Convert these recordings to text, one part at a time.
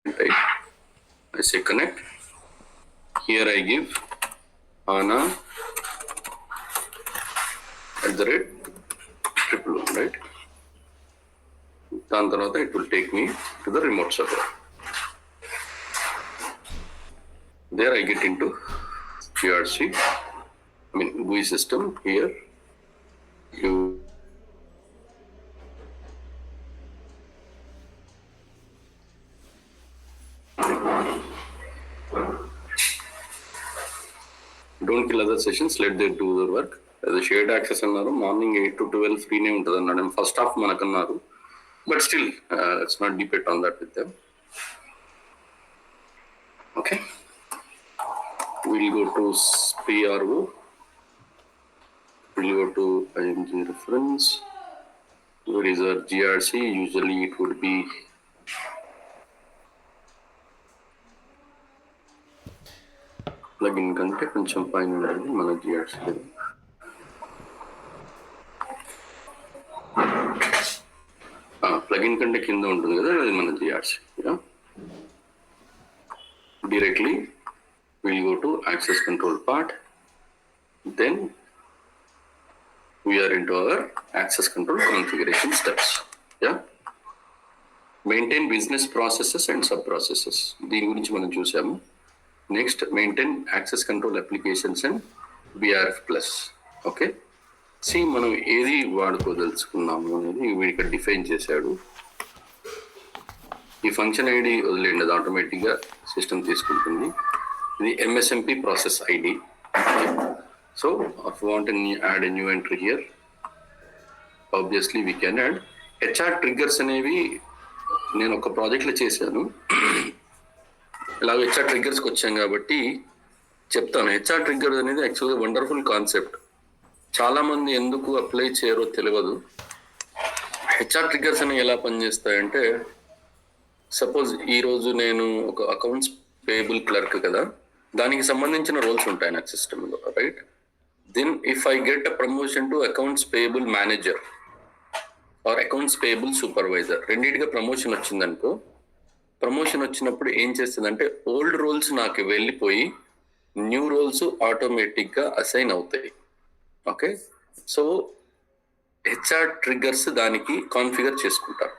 Right? I say connect. Here I give Anna @111, right? దాని తర్వాత it will take me to the remote server. There I get into GRC, GUI system. Here you don't kill other sessions, let them do their work. As a shared access అన్నారు, morning 8 to 12 ఫ్రీనే ఉంటుంది అన్నాడు. First half మనకన్నారు, but still it's not depend on that with them. Okay, we'll go to PRO, we'll go to IMG reference. Where is our GRC? Usually it would be plugin కంటే కొంచెం పైన ఉండాలి మన GRC. Plugin కంటే కింద ఉంటుంది కదా, అది మన GRC. Directly we'll go to access control part. Then we are into our access control configuration steps. Maintain business processes and sub processes. దీని గురించి మనం చూసాము. Next maintain access control applications and BRF plus. Okay, మనం ఏది వాడుకోదలుచుకున్నాము అనేది వీడికి define చేశాడు. ఈ ఫంక్షన్ ఐడి వదిలేండి, అది ఆటోమేటిక్గా సిస్టమ్ తీసుకుంటుంది. ఇది MSMP process ID. So if you want to add a new entry here, obviously we can add. HR triggers అనేవి నేను ఒక ప్రాజెక్ట్లో చేశాను. ఇలాగ HR ట్రిగ్గర్స్కి వచ్చాం కాబట్టి చెప్తాను. HR ట్రిగ్గర్ అనేది యాక్చువల్గా వండర్ఫుల్ కాన్సెప్ట్. చాలామంది ఎందుకు అప్లై చేయరో తెలియదు. HR ట్రిగ్గర్స్ అనేవి ఎలా పనిచేస్తాయంటే, సపోజ్ ఈరోజు నేను ఒక అకౌంట్స్ పేయబుల్ క్లర్క్ కదా, దానికి సంబంధించిన రోల్స్ ఉంటాయి నాకు సిస్టంలో, right? Then if I get a promotion to accounts payable manager or accounts payable supervisor, రెండింటిగా ప్రమోషన్ వచ్చిందనుకో, ప్రమోషన్ వచ్చినప్పుడు ఏం చేస్తుందంటే ఓల్డ్ రోల్స్ నాకు వెళ్ళిపోయి న్యూ రోల్స్ ఆటోమేటిక్గా అసైన్ అవుతాయి. ఓకే, సో HR ట్రిగ్గర్స్ దానికి కాన్ఫిగర్ చేసుకుంటారు.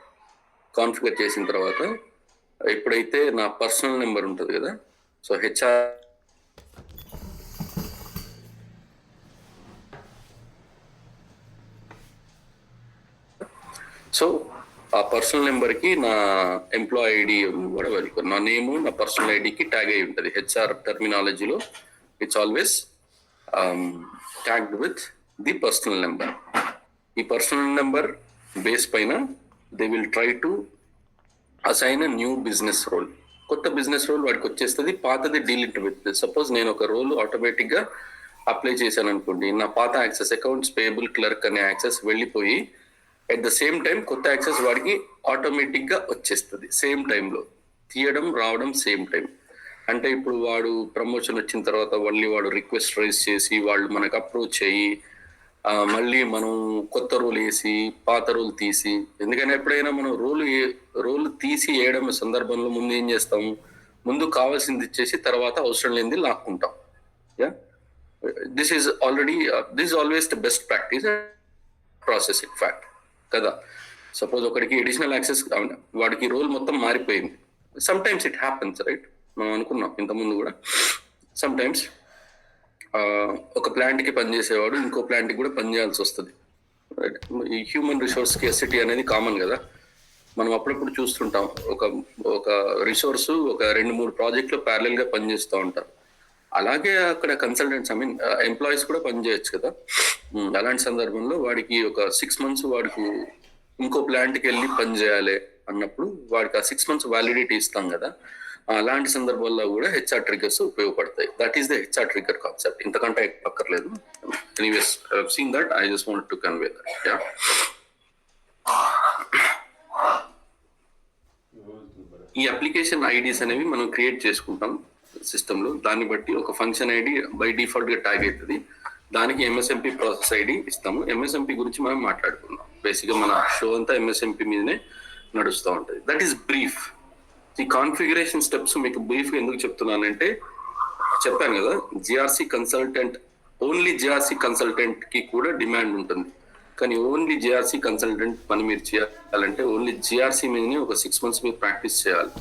కాన్ఫిగర్ చేసిన తర్వాత ఎప్పుడైతే నా పర్సనల్ నెంబర్ ఉంటుంది కదా, సో HR సో ఆ పర్సనల్ నెంబర్కి నా ఎంప్లాయ్ ఐడి నా నేము నా పర్సనల్ ఐడికి ట్యాగ్ అయి ఉంటుంది. HR టర్మినాలజీలో it's always tagged with the personal number. ఈ పర్సనల్ నెంబర్ బేస్ పైన they will try to assign a new business role. కొత్త బిజినెస్ రోల్ వాడికి వచ్చేస్తుంది, పాతది డీలీట్ విత్. సపోజ్ నేను ఒక రోల్ ఆటోమేటిక్గా అప్లై చేశాను అనుకోండి, నా పాత యాక్సెస్ అకౌంట్స్ పేయబుల్ క్లర్క్ అనే యాక్సెస్ వెళ్ళిపోయి అట్ ద సేమ్ టైం కొత్త యాక్సెస్ వాడికి ఆటోమేటిక్గా వచ్చేస్తుంది. సేమ్ టైంలో తీయడం రావడం సేమ్ టైం. అంటే ఇప్పుడు వాడు ప్రమోషన్ వచ్చిన తర్వాత మళ్ళీ వాడు రిక్వెస్ట్ రైజ్ చేసి వాళ్ళు మనకు అప్రోచ్ అయ్యి మళ్ళీ మనం కొత్త రోల్ వేసి పాత రోల్ తీసి, ఎందుకంటే ఎప్పుడైనా మనం రోల్ తీసి వేయడం సందర్భంలో ముందు ఏం చేస్తాము, ముందు కావాల్సింది ఇచ్చేసి తర్వాత అవసరం లేనిది లాక్కుంటాం. This is always the best practice process in fact కదా. సపోజ్ ఒకడికి అడిషనల్ యాక్సెస్, వాడికి రోల్ మొత్తం మారిపోయింది. Sometimes it happens, right? మనం అనుకున్నాం ఇంతకుముందు కూడా, సమ్ టైమ్స్ ఒక ప్లాంట్కి పనిచేసేవాడు ఇంకో ప్లాంట్కి కూడా పనిచేయాల్సి వస్తుంది. ఈ హ్యూమన్ రిసోర్స్ స్కేర్సిటీ అనేది కామన్ కదా, మనం అప్పుడప్పుడు చూస్తుంటాం. ఒక రిసోర్స్ ఒక 2-3 ప్రాజెక్టులు ప్యారలల్గా పనిచేస్తూ ఉంటారు. అలాగే అక్కడ కన్సల్టెంట్స్ ఎంప్లాయీస్ కూడా పనిచేయచ్చు కదా. అలాంటి సందర్భంలో వాడికి ఒక 6 months వాడికి ఇంకో ప్లాంట్కి వెళ్ళి పని చేయాలి అన్నప్పుడు వాడికి ఆ 6 months వ్యాలిడిటీ ఇస్తాం కదా. అలాంటి సందర్భాల్లో కూడా HR ట్రిగ్గర్స్ ఉపయోగపడతాయి. That is the HR trigger concept. ఇంతకంటే పక్కర్లేదు. Anyways I have seen that, I just wanted to convey that. ఈ అప్లికేషన్ ఐడీస్ అనేవి మనం క్రియేట్ చేసుకుంటాం సిస్టంలో. దాన్ని బట్టి ఒక ఫంక్షన్ ఐడి బై డిఫాల్ట్గా ట్యాగ్ అవుతుంది. దానికి MSMP ప్రాసెస్ ఐడి ఇస్తాము. MSMP గురించి మనం మాట్లాడుకుందాం. బేసిక్గా మన షో అంతా MSMP మీదనే నడుస్తూ ఉంటుంది. That is brief. ఈ కాన్ఫిగరేషన్ స్టెప్స్ మీకు బ్రీఫ్ గా ఎందుకు చెప్తున్నానంటే, చెప్పాను కదా GRC consultant, only GRC consultant కి కూడా డిమాండ్ ఉంటుంది. కానీ ఓన్లీ జిఆర్సి కన్సల్టెంట్ పని మీరు చేయాలంటే ఓన్లీ జిఆర్సి మీదనే ఒక 6 months మీరు ప్రాక్టీస్ చేయాలి.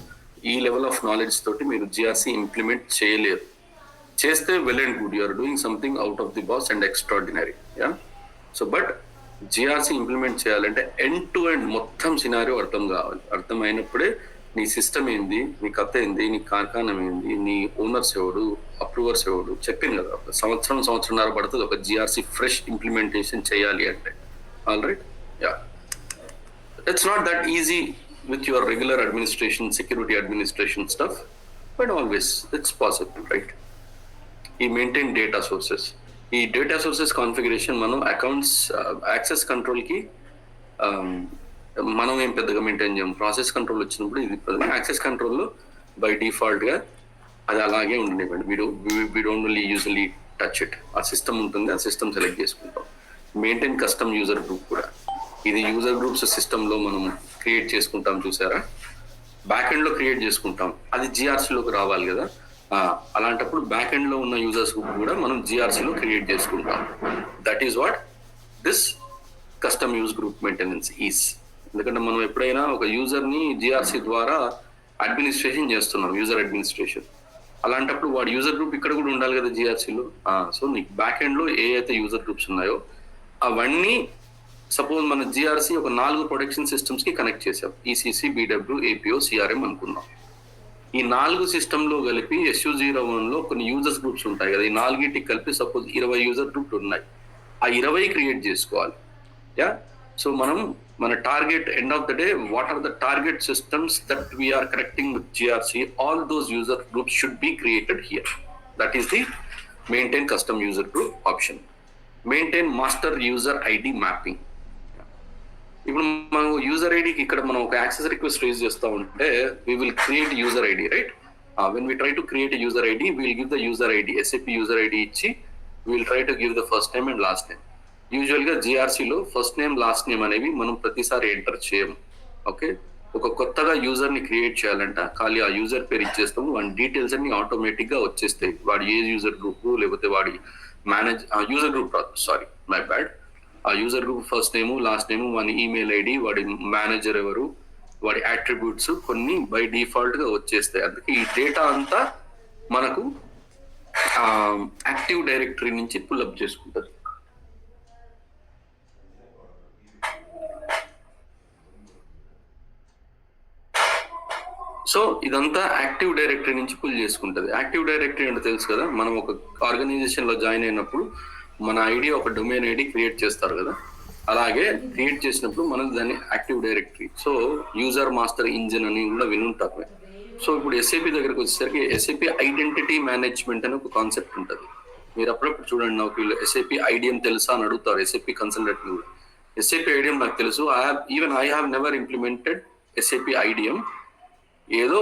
ఈ లెవెల్ ఆఫ్ నాలెడ్జ్ తోటి మీరు జిఆర్సి ఇంప్లిమెంట్ చేయలేరు. చేస్తే well and good, you're doing something out of the box and extraordinary. Yeah, so but GRC implement చేయాలంటే ఎండ్ టు ఎండ్ మొత్తం సినారియో అర్థం కావాలి. అర్థమైనప్పుడే నీ సిస్టమ్ ఏంది, నీ కథ ఏంది, నీ కార్ఖానం ఏంది, నీ ఓనర్స్ ఎవడు, అప్రూవర్స్ ఎవడు, చెప్పింది కదా ఒక సంవత్సరంన్నర పడుతుంది ఒక జిఆర్సి ఫ్రెష్ ఇంప్లిమెంటేషన్ చేయాలి అంటే. All right, yeah, it's not that easy with your regular administration, security administration stuff, but always it's possible, right? You maintain data sources. ఈ డేటా సోర్సెస్ కాన్ఫిగరేషన్ మనం అకౌంట్స్ యాక్సెస్ కంట్రోల్ కి మనం ఏం పెద్దగా maintain చేయం. Process control వచ్చినప్పుడు ఇది access కంట్రోల్లో బై డిఫాల్ట్ గా అది అలాగే ఉండనివ్వండి. We don't only usually touch it. ఆ సిస్టమ్ ఉంటుంది, ఆ సిస్టమ్ సెలెక్ట్ చేసుకుంటాం. మెయింటైన్ కస్టమ్ యూజర్ గ్రూప్ కూడా, ఇది యూజర్ గ్రూప్స్ సిస్టమ్ లో మనం క్రియేట్ చేసుకుంటాం చూసారా, బ్యాక్ ఎండ్ లో క్రియేట్ చేసుకుంటాం, అది జిఆర్సీలోకి రావాలి కదా. అలాంటప్పుడు బ్యాక్ ఎండ్ లో ఉన్న యూజర్స్ గ్రూప్ కూడా మనం జిఆర్సీలో క్రియేట్ చేసుకుంటాం. That is what this custom use group maintenance is. ఎందుకంటే మనం ఎప్పుడైనా ఒక యూజర్ ని జిఆర్సీ ద్వారా అడ్మినిస్ట్రేషన్ చేస్తున్నాం, యూజర్ అడ్మినిస్ట్రేషన్. అలాంటప్పుడు వాడు యూజర్ గ్రూప్ ఇక్కడ కూడా ఉండాలి కదా జిఆర్సీలో. సో నీకు బ్యాక్ ఎండ్ లో ఏ అయితే యూజర్ గ్రూప్స్ ఉన్నాయో అవన్నీ సపోజ్ మన జిఆర్సీ ఒక 4 ప్రొడక్షన్ సిస్టమ్స్ కి కనెక్ట్ చేసాం. ఈసీసీ, బీడబ్ల్యూ, ఏపీఓ, సిఆర్ఎం అనుకున్నాం. ఈ 4 సిస్టమ్ లో కలిపి SU01 లో కొన్ని యూజర్స్ గ్రూప్స్ ఉంటాయి కదా, ఈ 4టికి కలిపి సపోజ్ 20 యూజర్ గ్రూప్లు ఉన్నాయి. ఆ 20 క్రియేట్ చేసుకోవాలి. యా, సో మనం మన target end of the day, what are the target systems that we're connecting with GRC, all those user groups should be created here. That is the maintain custom user group option. Maintain master user ID mapping. ఇప్పుడు మనం user ఐడికి ఇక్కడ మనం ఒక access request raise చేస్తా ఉంటే we will create user ID, right? When we try to create a user ID, we will give the user ID, SAP user ID ఇచ్చి we will try to give the first name and last name. Usual గా జిఆర్సీలో first name last name అనేవి మనం ప్రతిసారి enter చేయము. Okay, ఒక కొత్తగా user ని create చేయాలంట ఖాళీ ఆ యూజర్ పేరు ఇచ్చేస్తాము, వాడి డీటెయిల్స్ అన్ని ఆటోమేటిక్ గా వచ్చేస్తాయి. వాడి ఏ యూజర్ గ్రూప్, లేకపోతే వాడి user group, sorry my bad, ఆ user group first name, last name, వాడి ఈమెయిల్ ఐడి, వాడి మేనేజర్ ఎవరు, వాడి అట్రిబ్యూట్స్ కొన్ని బై డిఫాల్ట్ గా వచ్చేస్తాయి. అందుకే ఈ డేటా అంతా మనకు యాక్టివ్ డైరెక్టరీ నుంచి పుల్అప్ చేసుకుంటుంది. సో ఇదంతా యాక్టివ్ డైరెక్టరీ నుంచి పుల్ చేసుకుంటుంది. యాక్టివ్ డైరెక్టరీ అంటే తెలుసు కదా, మనం ఒక ఆర్గనైజేషన్ లో జాయిన్ అయినప్పుడు మన ఐడి ఒక డొమైన్ ఐడి క్రియేట్ చేస్తారు కదా, అలాగే క్రియేట్ చేసినప్పుడు మనం దాన్ని active directory. So user master engine అని కూడా వినుంటారు. సో ఇప్పుడు ఎస్ఏపి దగ్గరకు వచ్చేసరికి ఎస్ఏపి ఐడెంటిటీ మేనేజ్మెంట్ అని ఒక కాన్సెప్ట్ ఉంటుంది. మీరు అప్పుడప్పుడు చూడండి, నాకు ఎస్ఏపి ఐడిఎం తెలుసా అని అడుగుతారు ఎస్ఏపి కన్సల్టెంట్ కూడా. ఎస్ఏపి ఐడిఎం నాకు తెలుసు, I have never implemented SAP IDM. ఏదో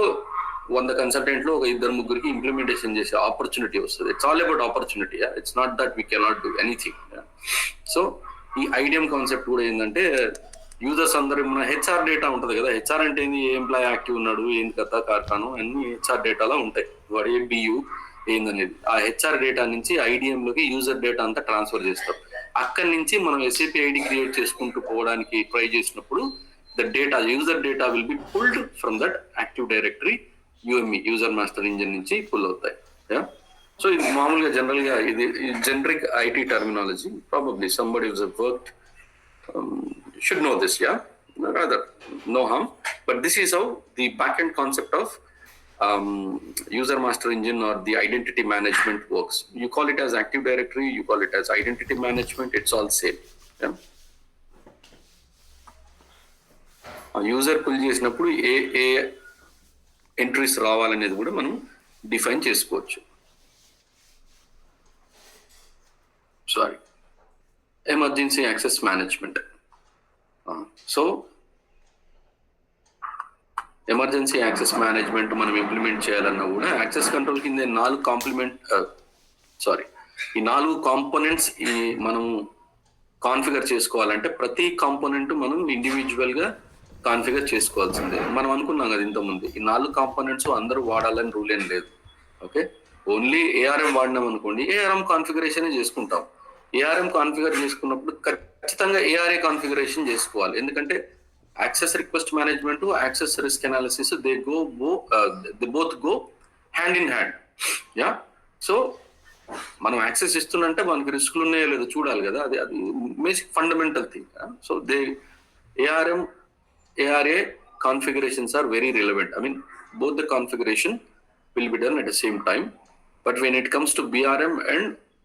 100 కన్సల్టెంట్ లో ఒక 2-3 ఇంప్లిమెంటేషన్ చేసే ఆపర్చునిటీ వస్తుంది. It's all about opportunity, it's not that we cannot do anything. So ఈ ఐడిఎం కాన్సెప్ట్ కూడా ఏంటంటే, యూజర్స్ అందరూ మన హెచ్ఆర్ డేటా ఉంటుంది కదా, హెచ్ఆర్ అంటే ఏంది, ఏ ఎంప్లాయ్ యాక్టివ్ ఉన్నాడు, ఏంది కథ కార్ఖాను అన్ని హెచ్ఆర్ డేటాలో ఉంటాయి. వాడు ఏ బియు ఏందనేది ఆ హెచ్ఆర్ డేటా నుంచి ఐడిఎం లోకి యూజర్ డేటా అంతా ట్రాన్స్ఫర్ చేస్తాం. అక్కడి నుంచి మనం ఎస్ఏపి ఐడి క్రియేట్ చేసుకుంటూ పోవడానికి ట్రై చేసినప్పుడు the data, user data will be pulled from that active directory UME, user master engine నుంచి pull అవుతాయి. Yeah, so ఇది మామూలుగా జనరల్ గా ఇది generic IT terminology. Probably somebody who's worked should know this, yeah, rather no harm, but this is how the backend concept of user master engine or the identity management works. You call it as active directory, you call it as identity management, it's all same. Yeah, user pull చేసినప్పుడు ఏ entries రావాలనేది కూడా మనం define చేసుకోవచ్చు. Sorry, emergency access management. So emergency access management మనం implement చేయాలన్నా కూడా access control కింద 4 కాంపోనెంట్స్ మనం కాన్ఫిగర్ చేసుకోవాలంటే ప్రతి కాంపోనెంట్ మనం ఇండివిజువల్ గా కాన్ఫిగర్ చేసుకోవాల్సిందే. మనం అనుకున్నాం కదా ఇంతకుముందు, ఈ 4 కాంపోనెంట్స్ అందరూ వాడాలని రూల్ ఏం లేదు. ఓకే, ఓన్లీ ఏఆర్ఎం వాడినాం అనుకోండి, ఏఆర్ఎం కాన్ఫిగరేషన్ చేసుకుంటాం. ఏఆర్ఎం కాన్ఫిగర్ చేసుకున్నప్పుడు ఖచ్చితంగా ఏఆర్ఏ కాన్ఫిగరేషన్ చేసుకోవాలి. ఎందుకంటే access request management, access risk analysis they both go hand in hand. Yeah, so మనం యాక్సెస్ ఇస్తున్నంటే మనకి రిస్క్లు ఉన్నాయో లేదో చూడాలి కదా, అది basic fundamental thing. So they ARM ARA configurations are very relevant. I mean, both the configuration will be done at the same time. But when it comes to BRM and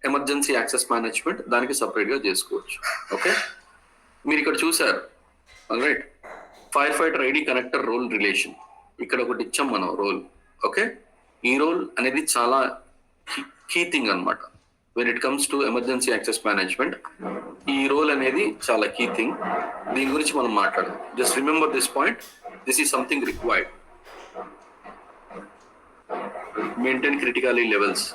emergency access management, దానికి separate గా చేసుకోవచ్చు. Okay, మీరు ఇక్కడ చూసారు right, fire fighter ID connector role relation. ఇక్కడ ఒకటి ఇచ్చాం మనం రోల్. ఓకే, ఈ రోల్ అనేది చాలా కీ థింగ్ అనమాట. When it comes to emergency access management, ఈ రోల్ అనేది చాలా కీ థింగ్. దీని గురించి మనం మాట్లాడదాం. Just remember this point, this is something required. Maintain critical levels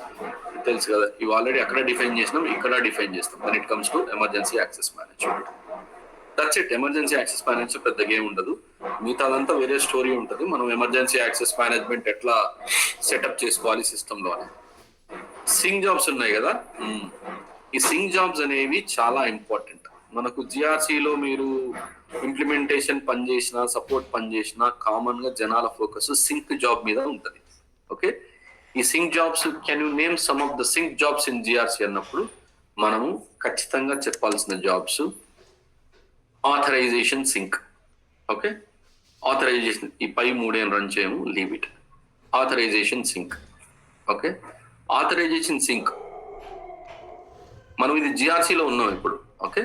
తెలుసు కదా, ఇవి ఆల్రెడీ అక్కడ డిఫైన్ చేసినాం, ఇక్కడ డిఫైన్ చేస్తాం. When it comes to emergency access management, that's it. Emergency access management పెద్ద గేమ్ ఉండదు, మిగతాదంతా వేరే స్టోరీ ఉంటుంది. మనం ఎమర్జెన్సీ యాక్సెస్ మేనేజ్మెంట్ ఎట్లా సెటప్ చేసుకోవాలి సిస్టంలో అని. సింక్ జాబ్స్ ఉన్నాయి కదా, ఈ సింక్ జాబ్స్ అనేవి చాలా ఇంపార్టెంట్. మనకు జిఆర్సీలో మీరు ఇంప్లిమెంటేషన్ పనిచేసిన, సపోర్ట్ పనిచేసిన, కామన్ గా జనాల ఫోకస్ సింక్ జాబ్ మీద ఉంటుంది. ఓకే, ఈ sync jobs, can you name some of the sync jobs in GRC అన్నప్పుడు మనము ఖచ్చితంగా చెప్పాల్సిన jobs authorization sync. Okay, authorization, ఈ పై మూడేం రన్ చేయము, leave it. Authorization sync. Okay, authorization sync మనం ఇది జిఆర్సీలో ఉన్నాం ఇప్పుడు. ఓకే,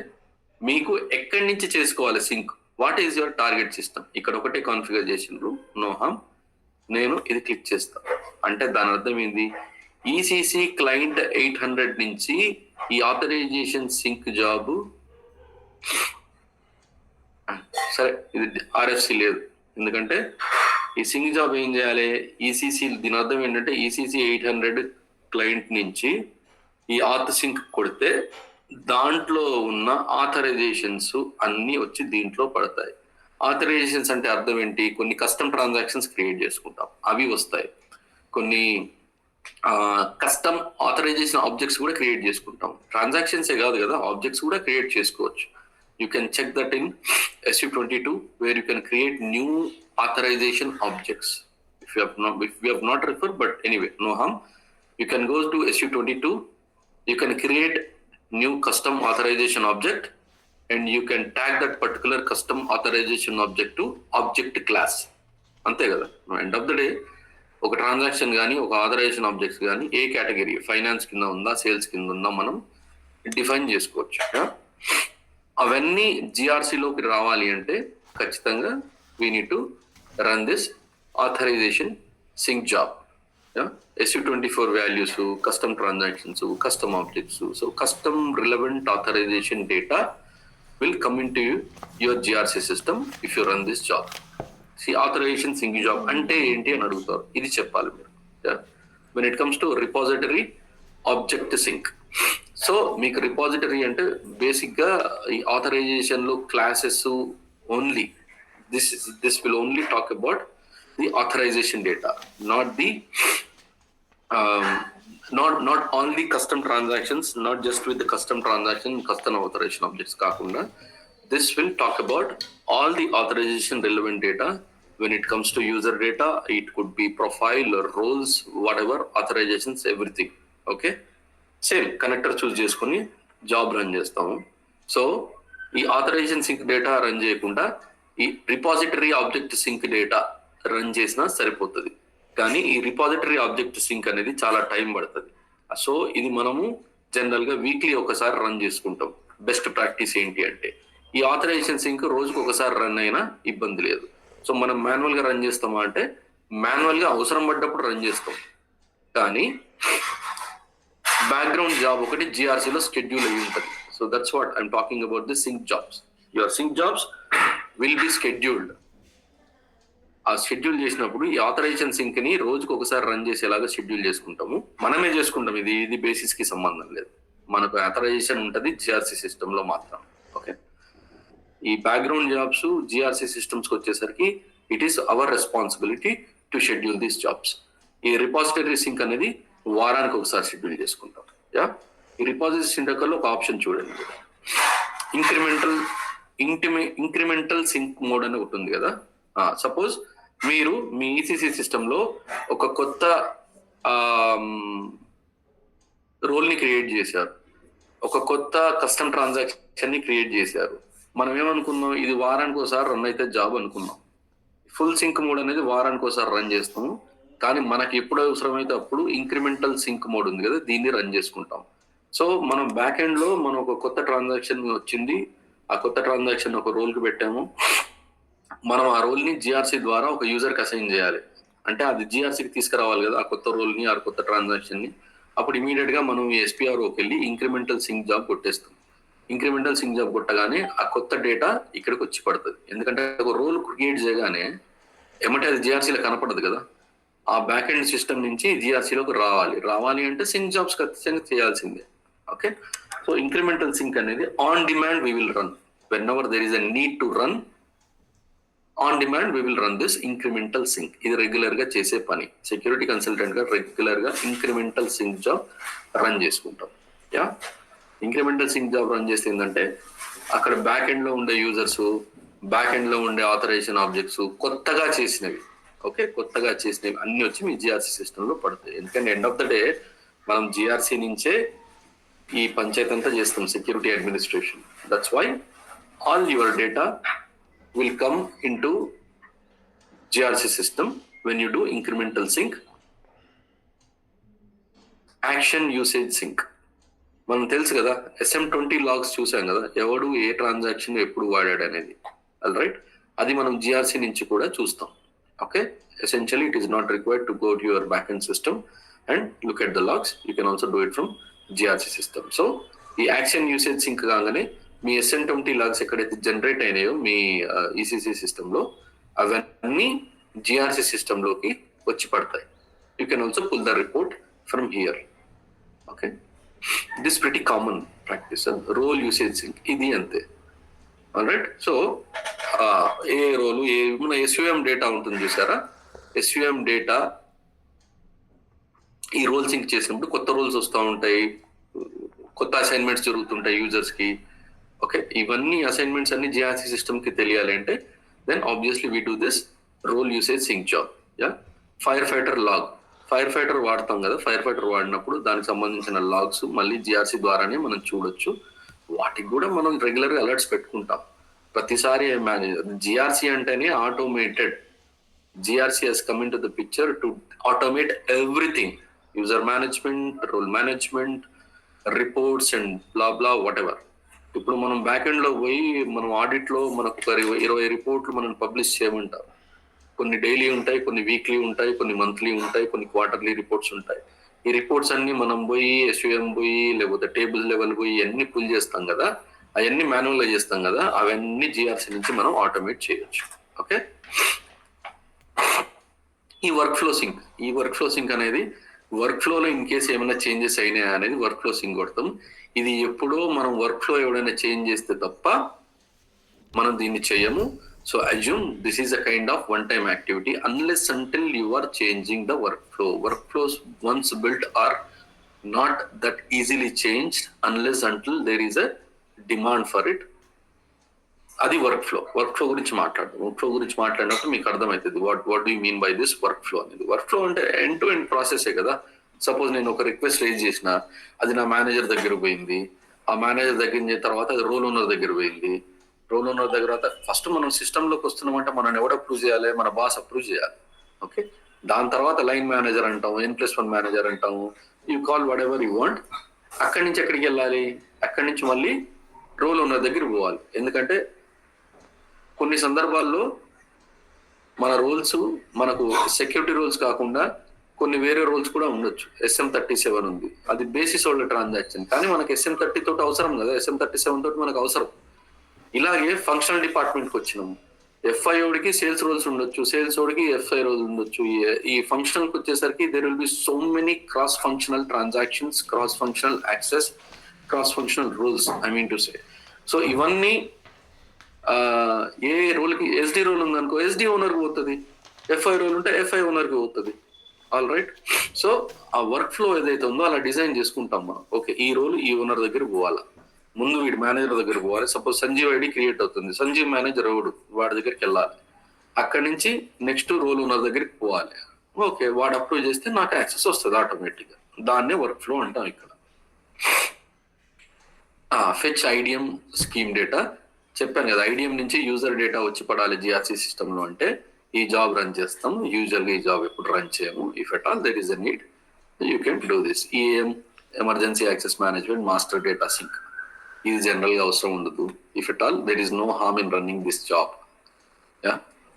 మీకు ఎక్కడి నుంచి చేసుకోవాలి sync, what is your target system. ఇక్కడ ఒకటే కాన్ఫిగర్ చేసిండ్రు, నో హామ్. నేను ఇది క్లిక్ చేస్తా అంటే దాని అర్థం ఏంది, ఈసీసీ క్లయింట్ 800 నుంచి ఈ ఆథరైజేషన్ సింక్ జాబ్, సరే ఇది ఆర్ఎఫ్సి లేదు, ఎందుకంటే ఈ సింక్ జాబ్ ఏం చేయాలి, ఈసీసీ, దీని అర్థం ఏంటంటే ఈసీసీ 800 క్లయింట్ నుంచి ఈ ఆథ్ సింక్ కొడితే దాంట్లో ఉన్న ఆథరైజేషన్స్ అన్ని వచ్చి దీంట్లో పడతాయి. ఆథరైజేషన్స్ అంటే అర్థం ఏంటి, కొన్ని కస్టమ్ ట్రాన్సాక్షన్స్ క్రియేట్ చేసుకుంటాం, అవి వస్తాయి. కొన్ని కస్టమ్ ఆథరైజేషన్ ఆబ్జెక్ట్స్ కూడా క్రియేట్ చేసుకుంటాం. ట్రాన్సాక్షన్సే కాదు కదా, ఆబ్జెక్ట్స్ కూడా క్రియేట్ చేసుకోవచ్చు. You can check that in SU22 where you can create new authorization objects. If we have not referred, but anyway, no harm. You can go to SU22. You can create new custom authorization object, and you can tag that particular custom authorization object to object class. అంతే కదా. End of the day ఒక transaction కానీ, ఒక authorisation objects కానీ ఏ category, finance కింద ఉందా, sales కింద ఉందా, మనం డిఫైన్ చేసుకోవచ్చు. అవన్నీ జిఆర్సీలోకి రావాలి అంటే ఖచ్చితంగా we need to run this authorization sync job. SU24 values, custom transactions, custom objects. So custom relevant authorization data will come into your GRC system if you run this job. See, authorization sync job ante enti అని అడుగుతారు, ఇది చెప్పాలి మీరు. When it comes to repository object sync, so మీకు repository అంటే basic గా ఈ authorisation లో classes only, this will only talk about the authorization data, not the not all the custom transactions, not just with the custom transaction, custom authorization objects kaakunda. This will talk about all the authorization relevant data. When it comes to user data, it could be profile or roles, whatever, authorizations, everything. Okay, same connector choose cheskoni job run chestamu. So ee authorization sync data run cheyakunda ఈ repository object sync data run చేసినా సరిపోతుంది. కానీ ఈ repository object sync అనేది చాలా time పడుతుంది. So ఇది మనము జనరల్ గా వీక్లీ ఒకసారి రన్ చేసుకుంటాం. బెస్ట్ ప్రాక్టీస్ ఏంటి అంటే ఈ ఆథరైజేషన్ సింక్ రోజుకు ఒకసారి రన్ అయినా ఇబ్బంది లేదు. సో మనం మాన్యువల్ గా రన్ చేస్తామా అంటే మాన్యువల్ గా అవసరం పడ్డప్పుడు రన్ చేస్తాం. కానీ బ్యాక్గ్రౌండ్ జాబ్ ఒకటి జిఆర్సీలో షెడ్యూల్ అయ్యి ఉంటుంది. So that's what I'm talking about the sync jobs. Your sync jobs will be scheduled. ఆ షెడ్యూల్ చేసినప్పుడు ఈ ఆథరైజేషన్ సింక్ ని రోజుకు ఒకసారి రన్ చేసేలాగా షెడ్యూల్ చేసుకుంటాము. మనమే చేసుకుంటాం, ఇది బేసిస్ కి సంబంధం లేదు. మనకు ఆథరైజేషన్ ఉంటుంది జిఆర్సీ సిస్టమ్ లో మాత్రం. ఓకే, ఈ బ్యాక్గ్రౌండ్ జాబ్స్ జిఆర్సి సిస్టమ్స్కి వచ్చేసరికి it is our responsibility to schedule these jobs. ఈ రిపాజిటరీ సింక్ అనేది వారానికి ఒకసారి షెడ్యూల్ చేసుకుంటాం. యా, ఈ రిపాజిటరీ సింక్ లో ఒక ఆప్షన్ చూడండి, ఇంక్రిమెంటల్ సింక్ మోడ్ అని ఒకటి ఉంది కదా. సపోజ్ మీరు మీ ఈసీసీ సిస్టంలో ఒక కొత్త రోల్ ని క్రియేట్ చేశారు, ఒక కొత్త కస్టమ్ ట్రాన్సాక్షన్ ని క్రియేట్ చేశారు. మనం ఏమనుకున్నాం, ఇది వారానికి ఒకసారి రన్ అయితే జాబ్ అనుకున్నాం. ఫుల్ సింక్ మోడ్ అనేది వారానికి ఒకసారి రన్ చేస్తాము, కానీ మనకి ఎప్పుడు అవసరమైతే అప్పుడు ఇంక్రిమెంటల్ సింక్ మోడ్ ఉంది కదా, దీన్ని రన్ చేసుకుంటాం. సో మనం బ్యాక్ ఎండ్ లో మనం ఒక కొత్త ట్రాన్సాక్షన్ వచ్చింది, ఆ కొత్త ట్రాన్సాక్షన్ ఒక రోల్ కి పెట్టాము, మనం ఆ రోల్ ని జిఆర్సి ద్వారా ఒక యూజర్ కి అసైన్ చేయాలి. అంటే అది జిఆర్సీకి తీసుకురావాలి కదా ఆ కొత్త రోల్ ని, ఆ కొత్త ట్రాన్సాక్షన్ ని. అప్పుడు ఇమీడియట్ గా మనం ఎస్పీఆర్ఓకి వెళ్ళి ఇంక్రిమెంటల్ సింక్ జాబ్ కొట్టేస్తాం. ఇంక్రిమెంటల్ సింక్ జాబ్ కొట్టగానే ఆ కొత్త డేటా ఇక్కడికి వచ్చి పడుతుంది. ఎందుకంటే ఒక రోల్ క్రియేట్ చేయగానే ఏమంటే అది జిఆర్సీలో కనపడదు కదా, ఆ బ్యాక్ ఎండ్ సిస్టమ్ నుంచి జిఆర్సీలోకి రావాలి అంటే సింక్ జాబ్స్ ఖచ్చితంగా చేయాల్సిందే. ఓకే, సో ఇంక్రిమెంటల్ సింక్ అనేది on demand we will run whenever there is a need to run. On demand we will run this incremental sync. ఇది రెగ్యులర్ గా చేసే పని. సెక్యూరిటీ కన్సల్టెంట్ గా రెగ్యులర్ గా incremental sync job run చేసుకుంటాం. Yeah, incremental sync job run చేస్తే ఏంటంటే అక్కడ బ్యాక్ ఎండ్ లో ఉండే యూజర్స్, బ్యాక్ ఎండ్ లో ఉండే ఆథరైజేషన్ ఆబ్జెక్ట్స్ కొత్తగా చేసినవి, ఓకే, కొత్తగా చేసినవి అన్ని వచ్చి మీ జిఆర్సీ సిస్టమ్ లో పడతాయి. ఎందుకంటే ఎండ్ ఆఫ్ ద డే మనం జిఆర్సీ నుంచే ఈ పంచాయతీ అంతా చేస్తాం, security administration. That's why all your data will come into GRC system when you do incremental sync. Action usage sync. మనం తెలుసు కదా, SM20 లాగ్స్ చూసాం కదా, ఎవడు ఏ ట్రాన్సాక్షన్ ఎప్పుడు వాడాడు అనేది. ఆల్ రైట్, అది మనం జిఆర్సీ నుంచి కూడా చూస్తాం. Okay, essentially it is not required to go to your backend system and look at the logs. You can also do it from GRC system. So ఈ యాక్షన్ యూసేజ్ సింక్ కాగానే మీ SM20 logs ఎక్కడైతే generate అయినాయో మీ ECC సిస్టంలో అవన్నీ GRC సిస్టంలోకి వచ్చి పడతాయి. You can also pull the report from here. Okay, this pretty common practice. Role usage sync ఇది అంతే. ఆల్ రైట్, సో ఏ రోలు మన ఎస్యూఎం డేటా ఉంటుంది చూసారా, ఎస్యూఎం డేటా ఈ రోల్ సింక్ చేసినప్పుడు కొత్త రోల్స్ వస్తూ ఉంటాయి, కొత్త అసైన్మెంట్స్ జరుగుతుంటాయి యూజర్స్ కి. ఓకే, ఇవన్నీ అసైన్మెంట్స్ అన్ని జిఆర్సీ సిస్టమ్ కి తెలియాలి అంటే then obviously we do this role usage sync job. Yeah, fire fighter log, fire fighter వాడతాం కదా, ఫైర్ ఫైటర్ వాడినప్పుడు దానికి సంబంధించిన లాగ్స్ మళ్ళీ జిఆర్సీ ద్వారానే మనం చూడొచ్చు. వాటికి కూడా మనం రెగ్యులర్ గా అలర్ట్స్ పెట్టుకుంటాం ప్రతిసారి. జిఆర్సీ అంటేనే automated. GRC has come in to the picture to automate everything, user management, role management, reports and blah blah whatever. ఇప్పుడు మనం బ్యాక్ ఎండ్ లో పోయి మనం ఆడిట్ లో మనకు 20 రిపోర్ట్లు మనం పబ్లిష్ చేయమంటారు. కొన్ని డైలీ ఉంటాయి, కొన్ని వీక్లీ ఉంటాయి, కొన్ని మంత్లీ ఉంటాయి, కొన్ని క్వార్టర్లీ రిపోర్ట్స్ ఉంటాయి. ఈ రిపోర్ట్స్ అన్ని మనం పోయి ఎస్యూఎం పోయి లేకపోతే టేబుల్ లెవెల్ పోయి అన్ని పుల్ చేస్తాం కదా, అవన్నీ మాన్యువల్ గా చేస్తాం కదా, అవన్నీ జిఆర్సీ నుంచి మనం ఆటోమేట్ చేయొచ్చు. ఓకే, ఈ వర్క్ ఫ్లో సింక్ అనేది వర్క్ ఫ్లోలో ఇన్ కేసు ఏమైనా చేంజెస్ అయినాయా అనేది వర్క్ ఫ్లో సింక్ కొడతాం. ఇది ఎప్పుడో మనం వర్క్ ఫ్లో ఎవడైనా చేంజ్ చేస్తే తప్ప మనం దీన్ని చేయము. So assume this is a kind of one time activity unless until you are changing the work flow. Work flows once built are not that easily changed unless until there is a demand for it. అది work flow గురించి మాట్లాడినప్పుడు మీకు అర్థమవుతుంది what do you mean by this work flow అనేది. Work flow అంటే end to end ప్రాసెసే కదా. Suppose నేను ఒక రిక్వెస్ట్ రేజ్ చేసిన, అది నా మేనేజర్ దగ్గర పోయింది, ఆ మేనేజర్ దగ్గర తర్వాత అది రోల్ ఓనర్ దగ్గర పోయింది, రోల్ ఓనర్ దగ్గర ఫస్ట్ మనం సిస్టంలోకి వస్తున్నామంటే మనం ఎవరు అప్రూవ్ చేయాలి, మన బాస్ అప్రూవ్ చేయాలి. ఓకే, దాని తర్వాత లైన్ మేనేజర్ అంటాము, N+1 మేనేజర్ అంటాము, you call what ever you want. అక్కడి నుంచి ఎక్కడికి వెళ్ళాలి, అక్కడి నుంచి మళ్ళీ రోల్ ఓనర్ దగ్గర పోవాలి. ఎందుకంటే కొన్ని సందర్భాల్లో మన రోల్స్ మనకు సెక్యూరిటీ రోల్స్ కాకుండా కొన్ని వేరే రోల్స్ కూడా ఉండొచ్చు. SM37 ఉంది, అది బేసిస్ వాళ్ళ ట్రాన్సాక్షన్, కానీ మనకి SM30 తోటి అవసరం కదా, SM37 తోటి మనకు అవసరం. ఇలాగే ఫంక్షనల్ డిపార్ట్మెంట్కి వచ్చినాము, FIOడికి సేల్స్ రోల్స్ ఉండొచ్చు, సేల్స్ ఓడికి FI రోల్స్ ఉండొచ్చు. ఈ ఫంక్షనల్కి వచ్చేసరికి there will be so many cross functional transactions, cross functional access, cross functional rules I mean to say. So ఇవన్నీ ఏ రోల్కి ఎస్డి రోల్ ఉందనుకో ఎస్డి ఓనర్కి పోతుంది, ఎఫ్ఐ రోల్ ఉంటే ఎఫ్ఐ ఓనర్కి పోతుంది. All right. సో ఆ వర్క్ ఫ్లో ఏదైతే ఉందో అలా డిజైన్ చేసుకుంటాం మనం. ఓకే, ఈ రోల్ ఈ ఓనర్ దగ్గర పోవాలా, ముందు వీడి మేనేజర్ దగ్గర పోవాలి. సపోజ్ సంజీవ్ ఐడి క్రియేట్ అవుతుంది, సంజీవ్ మేనేజర్ ఎవడు వాడి దగ్గరికి వెళ్ళాలి, అక్కడి నుంచి నెక్స్ట్ రోల్ ఓనర్ దగ్గరికి పోవాలి. ఓకే, వాడు అప్రూవ్ చేస్తే నాకు యాక్సెస్ వస్తుంది ఆటోమేటిక్గా. దాన్నే వర్క్ ఫ్లో అంటాం ఇక్కడ. ఫెచ్ ఐడిఎం స్కీమ్ డేటా చెప్పాను కదా, ఐడిఎం నుంచి యూజర్ డేటా వచ్చి పడాలి జిఆర్సి సిస్టంలో అంటే ఈ జాబ్ రన్ చేస్తాం. యూజువల్గా ఈ జాబ్ ఎప్పుడు రన్ చేయము. If at all there is a need you can do this. EM emergency access management master data sync ఇది జనరల్గా అవసరం ఉండదు. If at all there is no harm in running this job.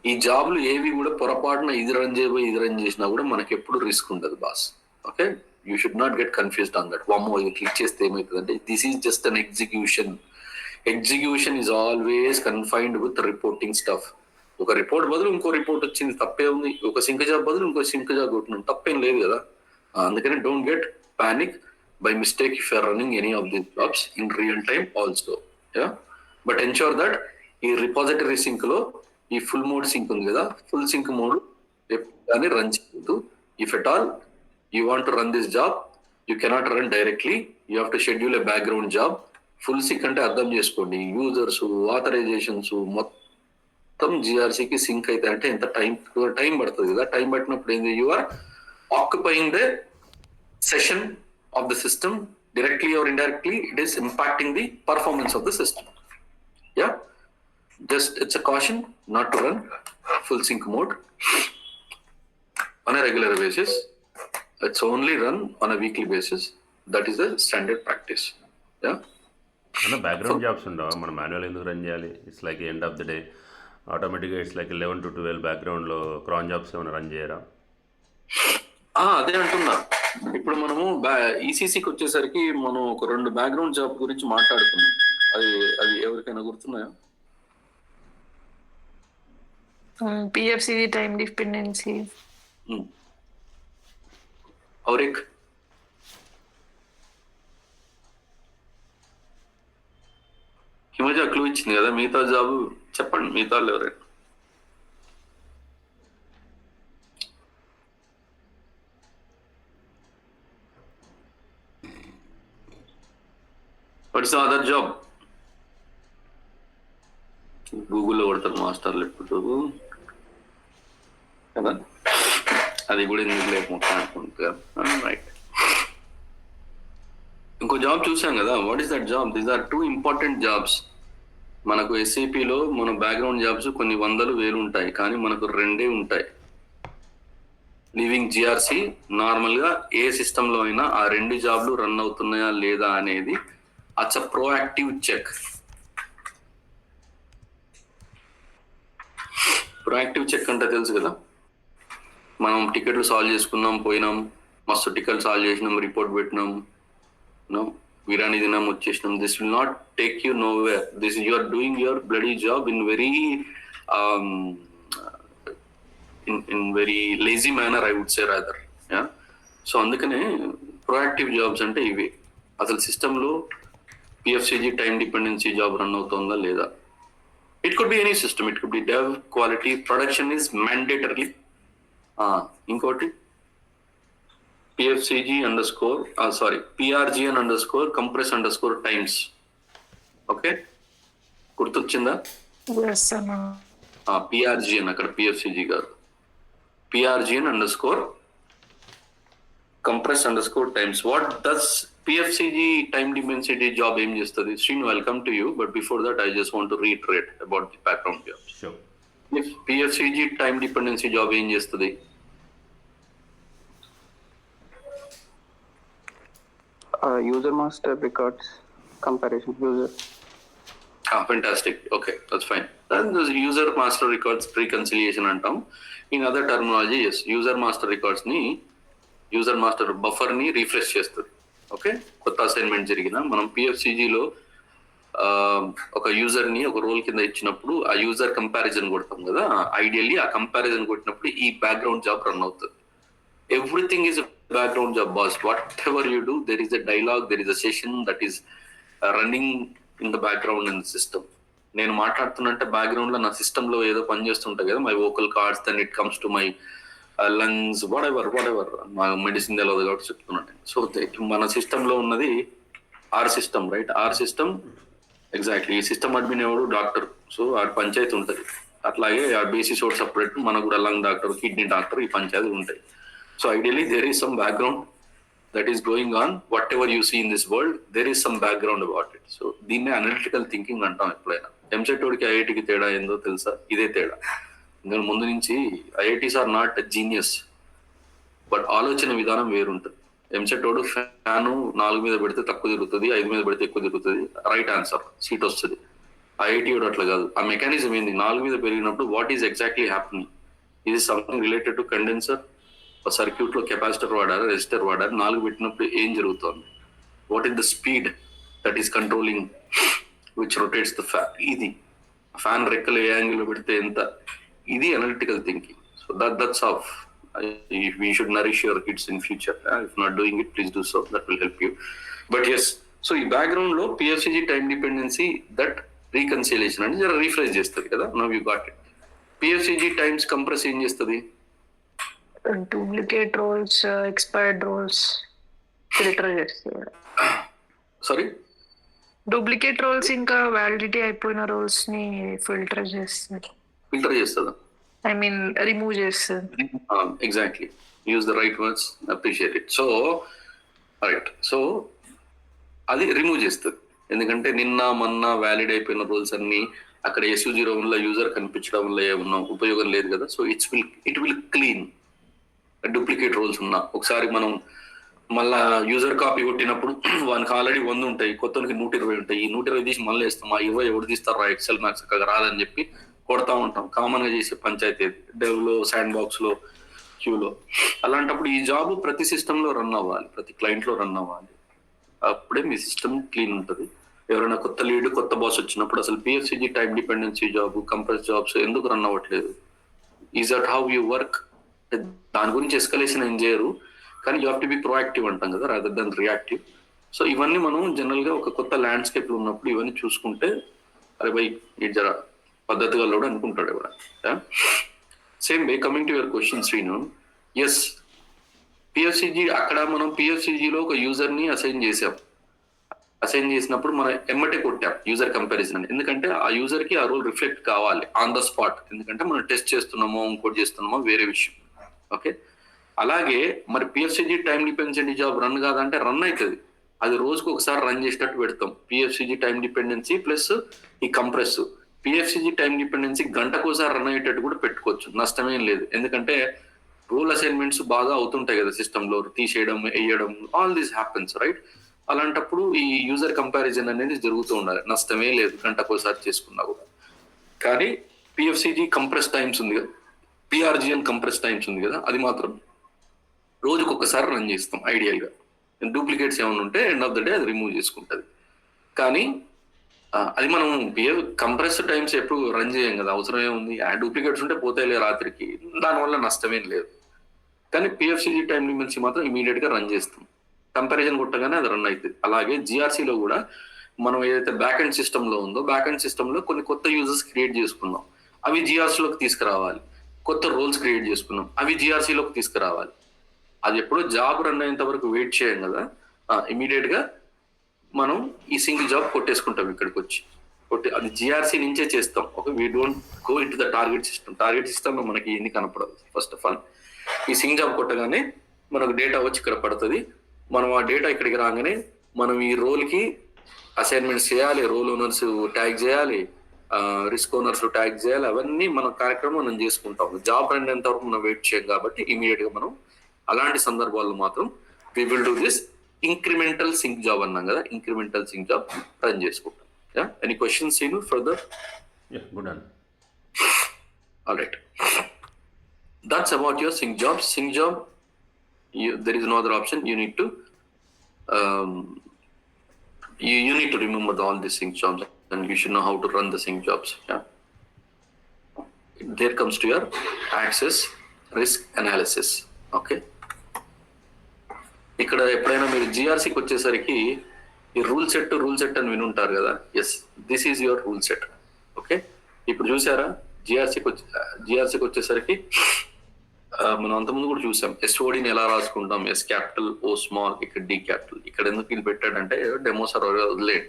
ఈ జాబ్లు ఏవి కూడా పొరపాటున ఇది రన్ చేయబోయి ఇది రన్ చేసినా కూడా మనకి ఎప్పుడు రిస్క్ ఉండదు boss. Okay, you should not get confused on that. వామ్మో ఇది క్లిక్ చేస్తే ఏమవుతుందంటే this is just an execution. Execution is always confined with reporting stuff. ఒక రిపోర్ట్ బదులు ఇంకో రిపోర్ట్ వచ్చింది తప్పే ఉంది, ఒక సింక్ జాబ్ బదులు ఇంకో సింక్ జాబ్ కొట్టినాం తప్పేం లేదు కదా. అందుకని don't get panic by mistake if you're running any of these jobs in real time also. But ensure that ఈ రిపాజిటరీ సింక్ లో ఈ ఫుల్ మోడ్ సింక్ ఉంది కదా, ఫుల్ సింక్ మోడ్ కానీ రన్ చేయదు. If at all you want to run this job you cannot run directly, you have to schedule a background job. Full sync అంటే అర్థం చేసుకోండి, users authorisations మొత్తం జిఆర్సీకి sync అయితే అంటే ఎంత టైం పడుతుంది కదా. టైం పట్టినప్పుడు ఏంది, you are occupying the session of the system directly or indirectly. It is impacting the performance of the system. Yeah, just it's a caution not to run full sync mode on a regular basis. It's only run on a weekly basis. That is the standard practice. Yeah, మన background jobs ఉండవు, మనం manual ఎందుకు run చేయాలి? It's like end of the day ఆటోమేటిక్గా it's like 11 to 12 బ్యాక్గ్రౌండ్లో క్రాన్ jobs ఏమైనా run చేయరా? అదే అంటున్నా. ఇప్పుడు మనము ఈసీసీకి వచ్చేసరికి మనం ఒక 2 బ్యాక్గ్రౌండ్ జాబ్ గురించి మాట్లాడుతున్నాం. అది ఎవరికైనా గుర్తున్నాయా? PFCD time dependency. और एक హిమజ క్లూ ఇచ్చింది కదా, మిగతా జాబ్ చెప్పండి, మిగతా ఎవరైనా. What's the other job? గూగుల్లో కొడతారు మాస్టర్లు ఎప్పుడు కదా, అది కూడా ఎందుకు లేక మొత్తం అనుకుంటారు. రైట్, ఇంకో జాబ్ చూసాం కదా, what is that job? These are 2 important jobs. మనకు ఎస్ఏపిలో మన బ్యాక్గ్రౌండ్ జాబ్స్ కొన్ని 100,000 ఉంటాయి, కానీ మనకు 2 ఉంటాయి. లివింగ్ జిఆర్సి నార్మల్గా ఏ సిస్టంలో అయినా ఆ 2 జాబ్లు రన్ అవుతున్నాయా లేదా అనేది అట్స్ అ ప్రోయాక్టివ్ చెక్. ప్రోయాక్టివ్ చెక్ అంటే తెలుసు కదా, మనం టికెట్లు సాల్వ్ చేసుకున్నాం, పోయినాం, మస్తు టికెట్ సాల్వ్ చేసినాం, రిపోర్ట్ పెట్టినాం, బిర్యానీ తినాం, వచ్చేసినాం. This will not take you nowhere. This you are doing your bloody job in very lazy manner, I would say rather. So అందుకనే ప్రోయాక్టివ్ జాబ్స్ అంటే ఇవి. అసలు సిస్టంలో PFCG time dependency job run అవుతుందా లేదా. It could be any system, it could be dev, quality, production is mandatory. ఇంకోటి PRGN_compress_times. Okay, గుర్తొచ్చిందా? PRGN అక్కడ పిఎఫ్సిజి కాదు, PRGN_compress_times. What does PFCG time dependency job ఏం చేస్తుంది? Srinu, welcome to you. But before that I just want to reiterate about the background job. PFCG time dependency job ఏం చేస్తుంది? User master records comparison. Fantastic. Okay, that's fine. Then the user master records reconciliation antam. In other terminology, yes, user master records ni user master buffer ni refresh chestadi. Okay, kotta assignment jarigina manam PFCG lo ఒక user ని ఒక role కింద ఇచ్చినప్పుడు ఆ user comparison కొడతాం కదా. Ideally ఆ comparison కొట్టినప్పుడు ఈ బ్యాక్గ్రౌండ్ జాబ్ రన్ అవుతుంది. Everything is a background job, boss. Whatever you do, there is a dialogue, there is a session that is running in the background in the system. నేను మాట్లాడుతున్నంటే background లో నా system లో ఏదో పని చేస్తుంటా కదా, my vocal cords, then it comes to my lungs, whatever మా medicine తెలియదు కాబట్టి చెప్తున్నాను. సో మన సిస్టమ్ లో ఉన్నది R system, right? R system exactly. ఈ సిస్టమ్ అడ్మిన్ ఎవడు? డాక్టర్. సో ఆ పంచాయతీ ఉంటుంది. అట్లాగే ఆ బేసిస్ ఒకటి సపరేట్, మనకు కూడా లంగ్ డాక్టర్, కిడ్నీ డాక్టర్, ఈ పంచాయతీ ఉంటాయి. So ideally there is some background that is going on. Whatever you see in this world, there is some background about it. So దీన్నే అనలిటికల్ థింకింగ్ అంటాం. ఎప్పుడైనా ఎంసెట్ వాడికి ఐఐటికి తేడా ఏందో తెలుసా? ఇదే తేడా. నేను ముందు నుంచి IITs are not genius, but ఆలోచన విధానం వేరుంటుంది. ఎంసెట్ వాడు ఫ్యాను 4 మీద పెడితే తక్కువ తిరుగుతుంది, 5 మీద పెడితే ఎక్కువ తిరుగుతుంది, రైట్ ఆన్సర్, సీట్ వస్తుంది. ఐఐటి వాడు అట్లా కాదు. ఆ మెకానిజం ఏంది? 4 మీద పెరిగినప్పుడు వాట్ ఈస్ ఎగ్జాక్ట్లీ హ్యాపెనింగ్? ఇది something related to condenser, circuit లో కెపాసిటర్ వాడారు, రెసిస్టర్ వాడారు, 4 పెట్టినప్పుడు ఏం జరుగుతుంది? What is the speed that is controlling which rotates the fan? ఇది ఫ్యాన్ రెక్కలు ఏ యాంగిల్ పెడితే ఎంత? ఇది analytical thinking. So that's of you should Nourish your kids in future. If not doing it, please do so, that will help you. But yes, so ఈ background లో PFCG time dependency that reconciliation అంటే జర refresh చేస్తుంది కదా. Now you got it. PFCG times compress ఏం చేస్తుంది? Duplicate roles, expired roles filter చేస్తారు. Sorry, duplicate roles ఇంకా వ్యాలిడిటీ అయిపోయిన రోల్స్ ని ఫిల్టర్ చేస్తారు. ఫిల్టర్ చేస్తుందా? ఐ మీన్ రిమూవ్ చేస్తారు. Exactly, use the right words, appreciate it. So right, so అది రిమూవ్ చేస్తుంది. ఎందుకంటే నిన్న మొన్న వ్యాలిడ్ అయిపోయిన రూల్స్ అన్ని అక్కడ SU0 వల్ల యూజర్ కనిపించడం వల్ల ఏమన్నా ఉపయోగం లేదు కదా. So it will clean duplicate roles ఉన్నా. ఒకసారి మనం మళ్ళా యూజర్ కాపీ కొట్టినప్పుడు వానికి ఆల్రెడీ 100 ఉంటాయి, కొత్తకి 120 ఉంటాయి. ఈ 120 తీసి మళ్ళీ వేస్తాం. ఆ 20 ఎవరు తీస్తారా? ఎక్సెల్ మ్యాక్స్ అక్కడ రాదని చెప్పి కొడతా ఉంటాం. కామన్ గా చేసే పంచాయతీ డెవ్ లో, శాండ్ బాక్స్ లో, క్యూలో. అలాంటప్పుడు ఈ జాబ్ ప్రతి సిస్టమ్ లో రన్ అవ్వాలి, ప్రతి క్లయింట్ లో రన్ అవ్వాలి. అప్పుడే మీ సిస్టమ్ క్లీన్ ఉంటుంది. ఎవరైనా కొత్త లీడ్, కొత్త బాస్ వచ్చినప్పుడు అసలు PFCG time dependency job, compress jobs ఎందుకు రన్ అవ్వట్లేదు? Is that how you work? దాని గురించి ఎస్కలేషన్ ఏం చేయరు, కానీ you have to be proactive అంటాం కదా, రాదర్ దెన్ రియాక్టివ్. సో ఇవన్నీ మనం జనరల్ గా ఒక కొత్త ల్యాండ్స్కేప్ లో ఉన్నప్పుడు ఇవన్నీ చూసుకుంటే, అరే బై ఇది జర పద్ధతిగా లోడు అనుకుంటాడు ఎవరైనా. Same way coming to your question Srinu, yes PFCG, అక్కడ మనం పిఎఫ్సిజిలో ఒక యూజర్ ని అసైన్ చేసాం. అసైన్ చేసినప్పుడు మనం ఎమ్మటే కొట్టాం యూజర్ కంపారిజన్ అని. ఎందుకంటే ఆ యూజర్ కి ఆ రోల్ రిఫ్లెక్ట్ కావాలి ఆన్ ద స్పాట్. ఎందుకంటే మనం టెస్ట్ చేస్తున్నామో ఇంకోటి చేస్తున్నామో వేరే విషయం. ఓకే, అలాగే మరి పిఎఫ్సిజి టైం డిపెండెన్సీ జాబ్ రన్ కాదంటే రన్ అవుతుంది. అది రోజుకు ఒకసారి రన్ చేసేటట్టు పెడతాం. పిఎఫ్సిజి టైం డిపెండెన్సీ ప్లస్ ఈ కంప్రెస్. పిఎఫ్సిజి టైం డిపెండెన్సీ గంటకోసారి రన్ అయ్యేటట్టు కూడా పెట్టుకోవచ్చు, నష్టమేం లేదు. ఎందుకంటే రూల్ అసైన్మెంట్స్ బాగా అవుతుంటాయి కదా సిస్టమ్ లో, తీసేయడం, వేయడం, ఆల్ దిస్ హ్యాపెన్స్, రైట్? అలాంటప్పుడు ఈ యూజర్ కంపారిజన్ అనేది జరుగుతూ ఉండాలి, నష్టమే లేదు గంటకోసారి చేసుకున్నా కూడా. కానీ పిఎఫ్సిజి కంప్రెస్ టైమ్స్ ఉంది కదా, పిఆర్జిఎన్ కంప్రెస్ టైమ్స్ ఉంది కదా, అది మాత్రం రోజుకు ఒకసారి రన్ చేస్తాం ఐడియల్ గా. డూప్లికేట్స్ ఏమైనా ఉంటే ఎండ్ ఆఫ్ ద డే అది రిమూవ్ చేసుకుంటుంది. కానీ అది మనం కంప్రెస్ టైమ్స్ ఎప్పుడు రన్ చేయం కదా, అవసరం ఏముంది? డూప్లికేట్స్ ఉంటే పోతాయిలే రాత్రికి, దానివల్ల నష్టమేం లేదు. కానీ పిఎఫ్సిజి టైం లిమిట్స్ మాత్రం ఇమీడియట్ గా రన్ చేస్తాం. కంపారిజన్ కొట్టగానే అది రన్ అవుతుంది. అలాగే జిఆర్సీలో కూడా మనం ఏదైతే బ్యాక్ అండ్ సిస్టమ్ లో ఉందో, బ్యాక్ అండ్ సిస్టమ్ లో కొన్ని కొత్త యూజర్స్ క్రియేట్ చేసుకున్నాం, అవి జిఆర్సీలోకి తీసుకురావాలి. కొత్త రోల్స్ క్రియేట్ చేసుకున్నాం, అవి జిఆర్సీలోకి తీసుకురావాలి. అది ఎప్పుడో జాబ్ రన్ అయ్యేంత వరకు వెయిట్ చేయం కదా, ఇమీడియట్ గా మనం ఈ సింగిల్ జాబ్ కొట్టేసుకుంటాం. ఇక్కడికి వచ్చి అది జిఆర్సీ నుంచే చేస్తాం. Okay, we don't go in to the target system. Target system లో మనకి ఎన్ని కనపడదు. ఫస్ట్ ఆఫ్ ఆల్ ఈ సింగ్ జాబ్ కొట్టగానే మనకు డేటా వచ్చి ఇక్కడ పడుతుంది. మనం ఆ డేటా ఇక్కడికి రాగానే మనం ఈ రోల్ కి అసైన్మెంట్స్ చేయాలి, రోల్ ఓనర్స్ ట్యాగ్ చేయాలి, రిస్క్ ఓనర్స్ ట్యాగ్ చేయాలి. అవన్నీ మన కార్యక్రమం మనం చేసుకుంటాం. జాబ్ రన్ అయ్యేంత వరకు మనం వెయిట్ చేయం కాబట్టి ఇమీడియట్ గా మనం అలాంటి సందర్భాల్లో మాత్రం we will do this incremental sync job అన్నాం కదా, ఇంక్రిమెంటల్ సింక్ జాబ్ రన్ చేసుకుంటాం. Any questions Seenu further? Good అండి. All right, that's about your sync job. Sync job, there is no other option. You need to you need to remember all the sync jobs, and you should know how to run the sync jobs. Yeah, there comes to your access risk analysis. Okay, ఇక్కడ ఎప్పుడైనా మీరు జిఆర్సీకి వచ్చేసరికి ఈ rule set అని వినుంటారు కదా. Yes, this is your rule set. ఇప్పుడు చూసారా జిఆర్సీకి వచ్చేసరికి మనం అంతకుముందు కూడా చూసాం ఎస్ఓడిని ఎలా రాసుకుంటాం, ఎస్ క్యాపిటల్ ఓ స్మాల్, ఇక్కడ డి క్యాపిటల్. ఇక్కడ ఎందుకు వీళ్ళు పెట్టాడంటే డెమోస్ ఆర్ వదిలేట్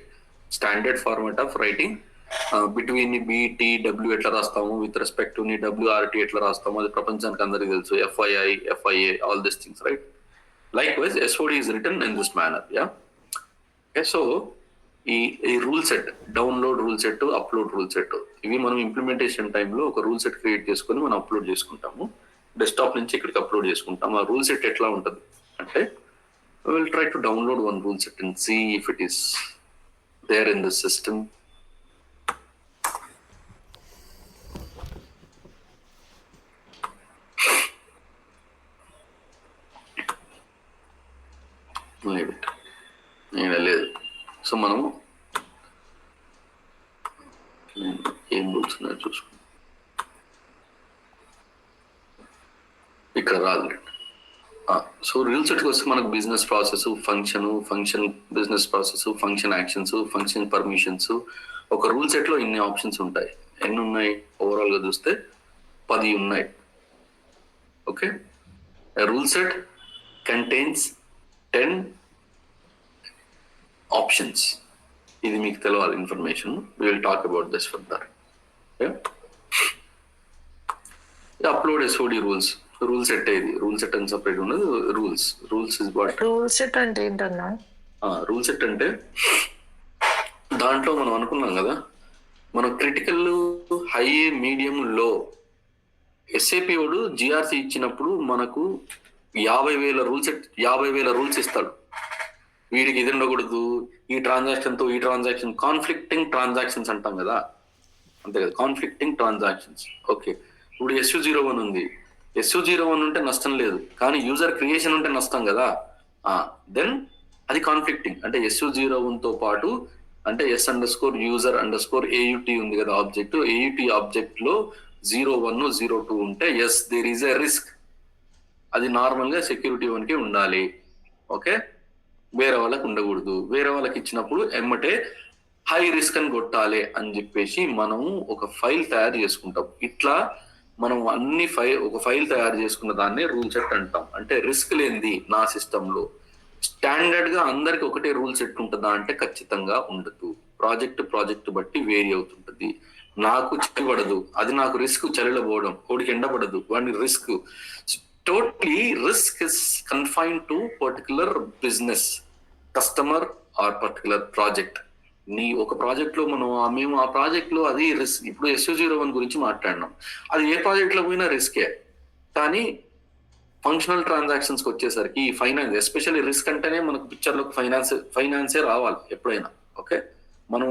standard format of writing between BT W ఎట్లా రాస్తాము, విత్ రెస్పెక్ట్ టు డబ్ల్యూఆర్టీ ఎట్లా రాస్తాము, అది ప్రపంచానికి అందరికీ తెలుసు. FIA all this things, right? Likewise SOD is written in this manner. Yeah, okay. So ఈ rule set, download rule set, upload rule set, ఇవి మనం ఇంప్లిమెంటేషన్ టైంలో ఒక రూల్ సెట్ క్రియేట్ చేసుకొని మనం అప్లోడ్ చేసుకుంటాము. డెస్క్టాప్ నుంచి ఇక్కడికి అప్లోడ్ చేసుకుంటాం. ఆ రూల్ సెట్ ఎట్లా ఉంటుంది అంటే, will try to download one rule set and see if it is there in the system. లేదు. సో మనము ఏం రూల్స్ ఉన్నాయో చూసుకుంటాం. ఇక్కడ రాదు. సో రూల్ సెట్కి వస్తే మనకు business process, function business process, function actions, function permissions. ఒక రూల్ సెట్లో ఇన్ని ఆప్షన్స్ ఉంటాయి. ఎన్ని ఉన్నాయి ఓవరాల్గా చూస్తే 10 ఉన్నాయి. Okay, rule set contains 10 options. ఇది మీకు తెలవాలి information. We will talk about this further. Upload SOD rules. Rule set ఏది, రూల్ సెట్ అని సపరేట్ ఉండదు. Rules is what. Rule set అంటే ఏంటన్నా? రూల్ సెట్ అంటే దాంట్లో మనం అనుకున్నాం కదా, మనం క్రిటికల్, హై, మీడియం, లో ఎస్ఏపి వాడు జిఆర్సి ఇచ్చినప్పుడు మనకు 50,000 రూల్స్ ఇస్తాడు. వీడికి ఇది ఉండకూడదు, ఈ ట్రాన్సాక్షన్ కాన్ఫ్లిక్టింగ్ ట్రాన్సాక్షన్స్ అంటాం కదా, అంతే కదా, కాన్ఫ్లిక్టింగ్ ట్రాన్సాక్షన్స్. ఓకే, ఇప్పుడు SU01 ఉంది. SU01 ఉంటే నష్టం లేదు, కానీ యూజర్ క్రియేషన్ ఉంటే నష్టం కదా. దెన్ అది కాన్ఫ్లిక్టింగ్. అంటే SU01 తో పాటు అంటే S_user_AUT ఉంది కదా ఆబ్జెక్ట్. AUT ఆబ్జెక్ట్ లో 01, 02 ఉంటే yes there is a risk. అది నార్మల్ గా సెక్యూరిటీ 1కి ఉండాలి. ఓకే, వేరే వాళ్ళకి ఉండకూడదు. వేరే వాళ్ళకి ఇచ్చినప్పుడు ఎమ్మటే హై రిస్క్ అని కొట్టాలి అని చెప్పేసి మనం ఒక ఫైల్ తయారు చేసుకుంటాం. ఇట్లా మనం ఒక ఫైల్ తయారు చేసుకున్న దాన్ని రూల్ సెట్ అంటాం. అంటే రిస్క్ లేనిది నా సిస్టంలో స్టాండర్డ్ గా అందరికి ఒకటే రూల్ సెట్ ఉంటుందా అంటే ఖచ్చితంగా ఉండదు. ప్రాజెక్ట్ బట్టి వేరీ అవుతుంటది. నాకు చలిపడదు, అది నాకు రిస్క్. చలిలో పోవడం, కోడికి ఎండపడదు, వాడిని risk. Totally risk is confine to particular business, customer or particular project. నీ ఒక ప్రాజెక్ట్ లో మేము ఆ ప్రాజెక్ట్ లో అది రిస్క్. ఇప్పుడు SU01 గురించి మాట్లాడినాం, అది ఏ ప్రాజెక్ట్ లో పోయినా రిస్కే. కానీ ఫంక్షనల్ ట్రాన్సాక్షన్స్ వచ్చేసరికి ఫైనాన్స్, ఎస్పెషల్లీ రిస్క్ అంటేనే మనకు పిక్చర్ లో ఫైనాన్సే రావాలి ఎప్పుడైనా. ఓకే, మనం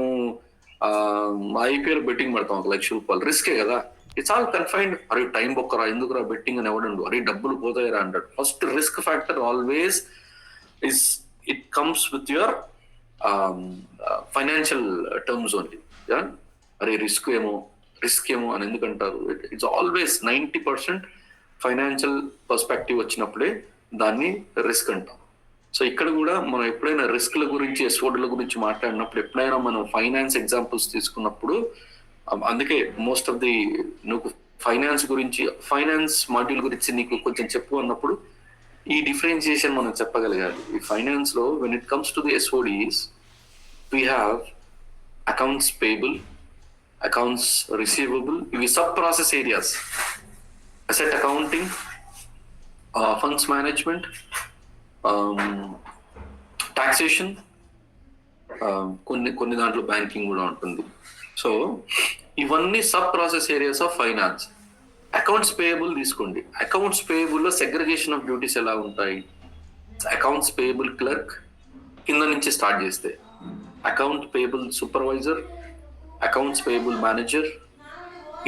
IPL బెట్టింగ్ పడతాం, 1 లక్ష రూపాయలు, రిస్కే కదా. It's all confined. అరే టైం బొక్కరా, ఎందుకురా బెట్టింగ్ అని ఎవడండు, అరే డబ్బులు పోతాయిరా అంటాడు. First risk factor always it comes with your financial terms only. అరే రిస్క్ ఏమో అని ఎందుకంటారు? ఇట్స్ ఆల్వేస్ 90% ఫైనాన్షియల్ పర్స్పెక్టివ్ వచ్చినప్పుడే దాన్ని రిస్క్ అంటాం. సో ఇక్కడ కూడా మనం ఎప్పుడైనా రిస్క్ల గురించి, ఎస్ఓడిల గురించి మాట్లాడినప్పుడు, ఎప్పుడైనా మనం ఫైనాన్స్ ఎగ్జాంపుల్స్ తీసుకున్నప్పుడు, అందుకే మోస్ట్ ఆఫ్ ది నువ్వు ఫైనాన్స్ మాడ్యూల్ గురించి నీకు కొంచెం చెప్పు అన్నప్పుడు ఈ డిఫరెన్షియేషన్ మనం చెప్పగలగాలి. ఈ ఫైనాన్స్ లో when it comes to the SODs we have accounts payable, accounts receivable, ఇవి sub process areas. Asset accounting, funds management, taxation, కొన్ని దాంట్లో బ్యాంకింగ్ కూడా ఉంటుంది. సో ఇవన్నీ sub process areas of finance. Accounts payable తీసుకోండి. అకౌంట్స్ పేయబుల్ లో segregation of duties ఎలా ఉంటాయి? అకౌంట్స్ పేయబుల్ క్లర్క్ కింద నుంచి స్టార్ట్ చేస్తే, account payable supervisor, accounts payable manager,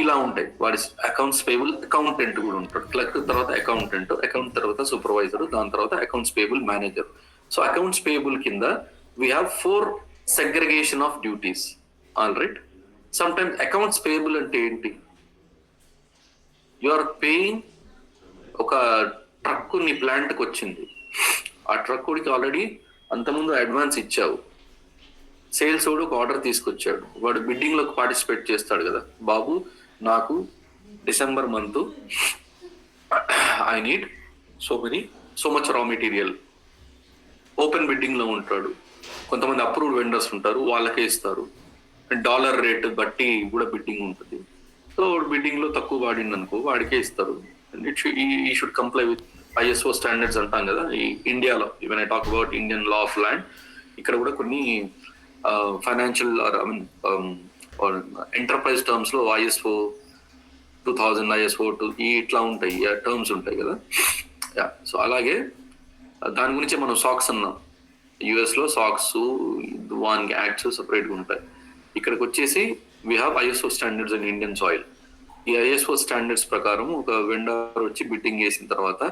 ఇలా ఉంటాయి. వాడి అకౌంట్స్ పేయబుల్ అకౌంటెంట్ కూడా ఉంటాడు. క్లర్క్ తర్వాత అకౌంటెంట్, అకౌంట్ తర్వాత సూపర్వైజర్, దాని తర్వాత accounts payable manager. So accounts payable కింద we have 4 segregation of duties. All right. Sometimes accounts payable అంటే ఏంటి? యు ఆర్ పేయింగ్, ఒక ట్రక్ నీ ప్లాంట్కి వచ్చింది, ఆ ట్రక్ కి ఆల్రెడీ అంతకుముందు అడ్వాన్స్ ఇచ్చావు. సేల్స్ వాడు ఒక ఆర్డర్ తీసుకొచ్చాడు, వాడు బిడ్డింగ్ లోకి పార్టిసిపేట్ చేస్తాడు కదా, బాబు నాకు December month I need so much raw material. Open bidding లో ఉంటాడు. కొంతమంది అప్రూవ్డ్ వెండర్స్ ఉంటారు, వాళ్ళకే ఇస్తారు. డాలర్ రేట్ బట్టి కూడా బిడ్డింగ్ ఉంటుంది. సో బిడ్డింగ్ లో తక్కువ వాడింది అనుకో, వాడికే ఇస్తారు. ఈ should comply with ISO standards అంటాం కదా ఈ ఇండియాలో. Even I talk about Indian law of land, ఇక్కడ కూడా కొన్ని ఫైనాన్షియల్ ఎంటర్ప్రైజ్ టర్మ్స్ లో ISO 2000 ISO ఇట్లా ఉంటాయి, టర్మ్స్ ఉంటాయి కదా. సో అలాగే దాని గురించి మనం సాక్స్ అన్నాం. US లో సాక్స్ వానికి యాక్ట్స్ సపరేట్గా ఉంటాయి. ఇక్కడికి వచ్చేసి we have ISO standards in Indian soil. ఈ ISO స్టాండర్డ్స్ ప్రకారం ఒక వెండర్ వచ్చి బిడ్డింగ్ చేసిన తర్వాత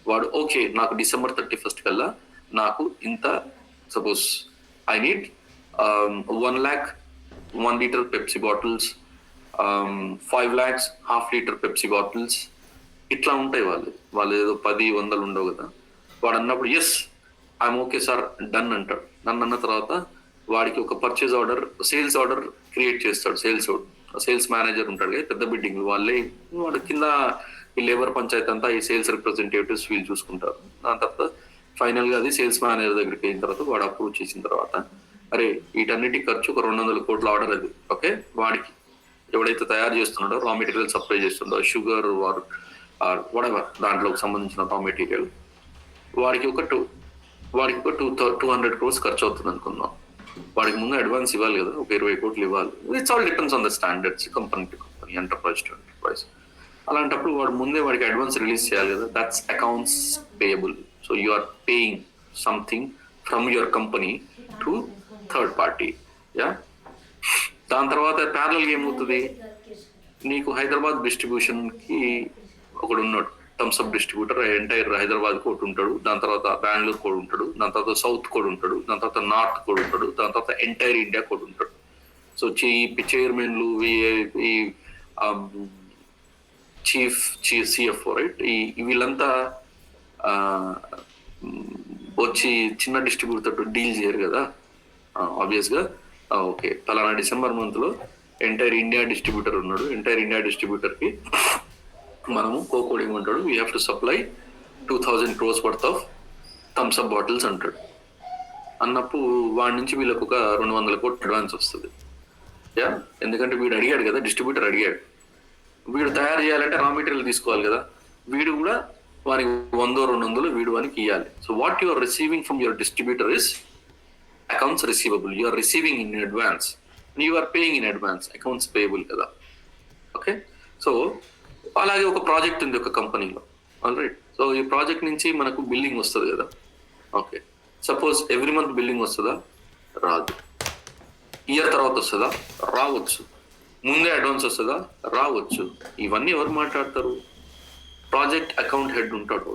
వాడు ఓకే నాకు December 31st కల్లా నాకు ఇంత, suppose I need 1 lakh 1 liter Pepsi bottles, 5 lakhs ½ liter Pepsi bottles, ఇట్లా ఉంటాయి. వాళ్ళు ఏదో 10-100 ఉండవు కదా. వాడు అన్నప్పుడు yes I'm okay sir done అంటాడు. నన్ను అన్న తర్వాత వాడికి ఒక purchase order, sales order create చేస్తాడు. సేల్స్ మేనేజర్ ఉంటాడు కదా పెద్ద బిల్డింగ్ వాళ్ళే, వాడు కింద ఈ లేబర్ పంచాయతీ అంతా ఈ సేల్స్ రిప్రజెంటేటివ్స్ వీళ్ళు చూసుకుంటారు. దాని తర్వాత ఫైనల్ గా అది సేల్స్ మేనేజర్ దగ్గరికి అయిన తర్వాత వాడు అప్రూవ్ చేసిన తర్వాత అరే వీటన్నిటి ఖర్చు ఒక 200 కోట్ల ఆర్డర్ అది. ఓకే, వాడికి ఎవడైతే తయారు చేస్తున్నాడో రా మెటీరియల్ సప్లై చేస్తుండో షుగర్ వార్ వడెవర్ దాంట్లోకి సంబంధించిన రా మెటీరియల్ వాడికి ఒక 200 crores ఖర్చు అవుతుంది అనుకుందాం. వాడికి ముందు అడ్వాన్స్ ఇవ్వాలి కదా, ఒక 20 కోట్లు ఇవ్వాలి. It's all depends on the standards, company to company, enterprise to enterprise. అలాంటప్పుడు వాడు ముందే వాడికి అడ్వాన్స్ రిలీజ్ చేయాలి కదా, that's accounts payable. So you are paying something from your company to third party. Yeah, దాని తర్వాత ప్యారలల్ ఏమవుతుంది, నీకు హైదరాబాద్ డిస్ట్రిబ్యూషన్ కి ఒకడు ఉన్నాడు, Thums Up distributor entire Hyderabad code ఉంటాడు, దాని తర్వాత బెంగళూరు కోడ్ ఉంటాడు, దాని తర్వాత సౌత్ కోడ్ ఉంటాడు, దాని తర్వాత నార్త్ కోడ్ ఉంటాడు, దాని తర్వాత ఎంటైర్ ఇండియా కోడ్ ఉంటాడు. సో చైర్మన్లు, ఈ చీఫ్ CFO రైట్, వీళ్ళంతా వచ్చి చిన్న డిస్ట్రిబ్యూటర్ డీల్ చేయరు కదా ఆబ్వియస్ గా. ఓకే పలానా డిసెంబర్ మంత్ లో ఎంటైర్ ఇండియా డిస్ట్రిబ్యూటర్ ఉన్నాడు, ఎంటైర్ ఇండియా డిస్ట్రిబ్యూటర్ కి మనము కోడ్ ఏమంటాడు, we have to supply 2000 crores worth of Thums Up bottles అంటాడు. అన్నప్పుడు వాడి నుంచి వీళ్ళకు ఒక 200 కోట్లు అడ్వాన్స్ వస్తుంది. యా, ఎందుకంటే వీడు అడిగాడు కదా, డిస్ట్రిబ్యూటర్ అడిగాడు, వీడు తయారు చేయాలంటే రా మెటీరియల్ తీసుకోవాలి కదా, వీడు కూడా వానికి 100-200 వీడు వానికి ఇవ్వాలి. So what you are receiving from your distributor is accounts receivable. You are receiving in advance, you are paying in advance, accounts payable కదా. ఓకే, సో అలాగే ఒక ప్రాజెక్ట్ ఉంది ఒక కంపెనీలో, ఆల్ రైట్. సో ఈ ప్రాజెక్ట్ నుంచి మనకు బిల్లింగ్ వస్తుంది కదా. Okay, suppose every month billing వస్తుందా? రాదు. ఇయర్ తర్వాత వస్తుందా? రావచ్చు. ముందే అడ్వాన్స్ వస్తుందా? రావచ్చు. ఇవన్నీ ఎవరు మాట్లాడతారు? ప్రాజెక్ట్ అకౌంట్ హెడ్ ఉంటాడు,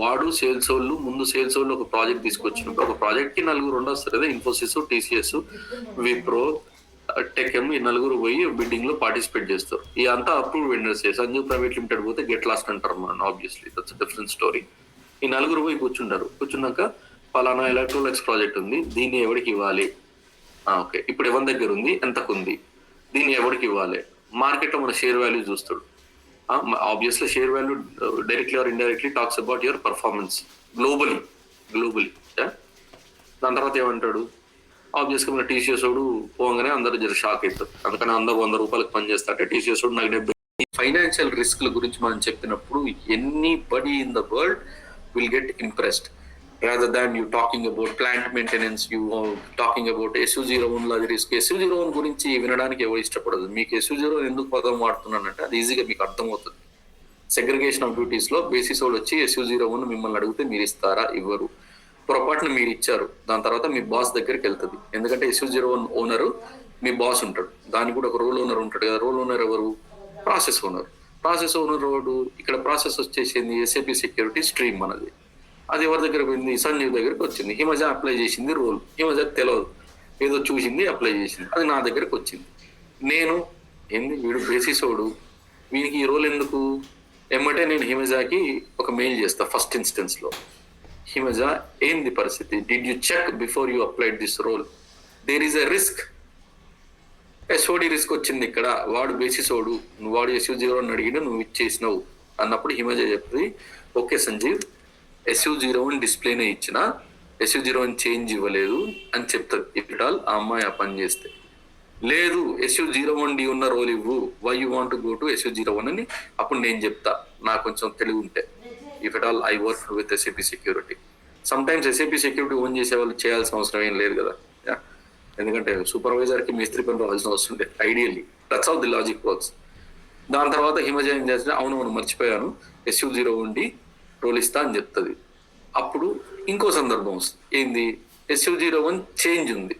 వాడు సేల్స్ వాళ్ళు. ముందు సేల్స్ వాళ్ళు ఒక ప్రాజెక్ట్ తీసుకొచ్చినప్పుడు ఒక ప్రాజెక్ట్ కి 4 వస్తారు కదా, ఇన్ఫోసిస్, TCS, విప్రో, టెక్ఎం, ఈ 4 పోయి బిడ్డింగ్ లో పార్టిసిపేట్ చేస్తారు. ఈ అంతా approve vendors. Sanjeev private limited పోతే గెట్ లాస్ట్ అంటారు మనం, ఆబ్వియస్లీ దట్స్ డిఫరెంట్ స్టోరీ. ఈ 4 పోయి కూర్చుంటారు. కూర్చున్నాక పలానా ఎలక్ట్రోలెక్స్ ప్రాజెక్ట్ ఉంది, దీన్ని ఎవరికి ఇవ్వాలి? ఓకే, ఇప్పుడు ఎవరి దగ్గర ఉంది, ఎంతకుంది, దీన్ని ఎవరికి ఇవ్వాలి? మార్కెట్ లో మన షేర్ వాల్యూ చూస్తాడు. Obviously share value directly or indirectly talks about your performance globally. దాని తర్వాత ఏమంటాడు, ఆబ్వియస్ గా మన TCS వాడు పోగానే అందరూ జర షాక్ అవుతారు. అందుకని అందరూ 100 రూపాయలకు పని చేస్తారంటే TCS వాడు నాకు 70. ఫైనాన్షియల్ రిస్క్ల గురించి మనం చెప్పినప్పుడు anybody in the world will get impressed. rather than you talking about plant maintenance, you talking about SU01 లాది రిస్క్. SU01 గురించి వినడానికి ఎవరు ఇష్టపడదు. మీకు SU01 ఎందుకు పదం వాడుతున్నానంటే అది ఈజీగా మీకు అర్థమవుతుంది. సెగ్రిగేషన్ ఆఫ్ డ్యూటీస్ లో బేసిస్ వాళ్ళు వచ్చి SU01 మిమ్మల్ని అడిగితే మీరు ఇస్తారా? ఇవ్వరు. పొరపాటున మీరు ఇచ్చారు, దాని తర్వాత మీ బాస్ దగ్గరికి వెళ్తుంది. ఎందుకంటే SU01 ఓనరు మీ బాస్ ఉంటాడు, దానికి కూడా ఒక రోల్ ఓనర్ ఉంటాడు కదా. రోల్ ఓనర్ ఎవరు? Process owner. ప్రాసెస్ ఓనర్ వాడు ఇక్కడ ప్రాసెస్ వచ్చేసింది SAP సెక్యూరిటీ స్ట్రీమ్ మనది. అది ఎవరి దగ్గర పోయింది? సంజీవ్ దగ్గరికి వచ్చింది. హిమజ అప్లై చేసింది రోల్, హిమజకు తెలియదు, ఏదో చూసింది అప్లై చేసింది, అది నా దగ్గరకు వచ్చింది. నేను వీడు బేసిస్ వాడు, వీనికి ఈ రోల్ ఎందుకు? ఎమ్మటే నేను హిమజాకి ఒక మెయిల్ చేస్తా ఫస్ట్ ఇన్స్టెన్స్ లో, హిమజ ఏంది పరిస్థితి, did you check before you applied this role? There is a risk, SOD risk వచ్చింది ఇక్కడ, వాడు బేసిసోడు, వాడు SU01 అడిగిన నువ్వు ఇచ్చేసినావు అన్నప్పుడు హిమజ చెప్తుంది, ఓకే సంజీవ్ SU01 డిస్ప్లేనే ఇచ్చిన, SU01 చేంజ్ ఇవ్వలేదు అని చెప్తుంది. ఇఫ్ ఆల్ ఆ అమ్మాయి ఆ పని చేస్తే, లేదు SU01D ఉన్న రోల్ ఇవ్వు, why you want go to SU01 అని అప్పుడు నేను చెప్తా, నాకు కొంచెం తెలివి ఉంటే. If at all I work with SAP security. Some times SAP security own చేసే వాళ్ళు చేయాల్సిన అవసరం ఏం లేదు కదా, ఎందుకంటే సూపర్వైజర్కి మేస్త్రి పని రావాల్సిన అవసరం లేదు ideally. That's how the logic works. దాని తర్వాత హిమజ ఏం చేస్తే, అవును మర్చిపోయాను SU01D రోల్ ఇస్తా అని చెప్తుంది. అప్పుడు ఇంకో సందర్భం వస్తుంది, ఏంది SU01 చేంజ్ ఉంది.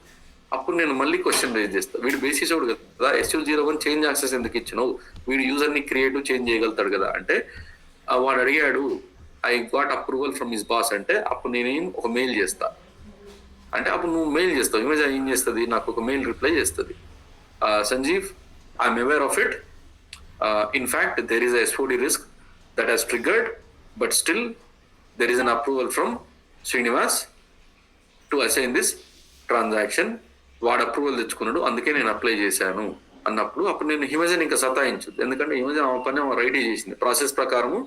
అప్పుడు నేను మళ్ళీ క్వశ్చన్ రేజ్ చేస్తాను, వీడు బేసిసోడు కదా, SU01 చేంజ్ యాక్సెస్ ఎందుకు ఇచ్చినావు, వీడు యూజర్ని క్రియేటివ్ చేంజ్ చేయగలుగుతాడు కదా అంటే, వాడు అడిగాడు I got approval from his boss అంటే, అప్పుడు నేనేం ఒక మెయిల్ చేస్తా అంటే, అప్పుడు నువ్వు మెయిల్ చేస్తావు, ఇమేజ్ ఏం చేస్తుంది, నాకు ఒక మెయిల్ రిప్లై చేస్తుంది, Sanjeev I'm aware of it, in fact there is SOD risk that has triggered, but still there is an approval from Srinivas to assign this transaction, వాడు అప్రూవల్ తెచ్చుకున్నాడు అందుకే నేను అప్లై చేశాను అన్నప్పుడు, అప్పుడు నేను హిమజన్ ఇంకా సతాయించు, ఎందుకంటే హిమజన్ ఆమె పని ఆమె రైట్ చేసింది, ప్రాసెస్ ప్రకారము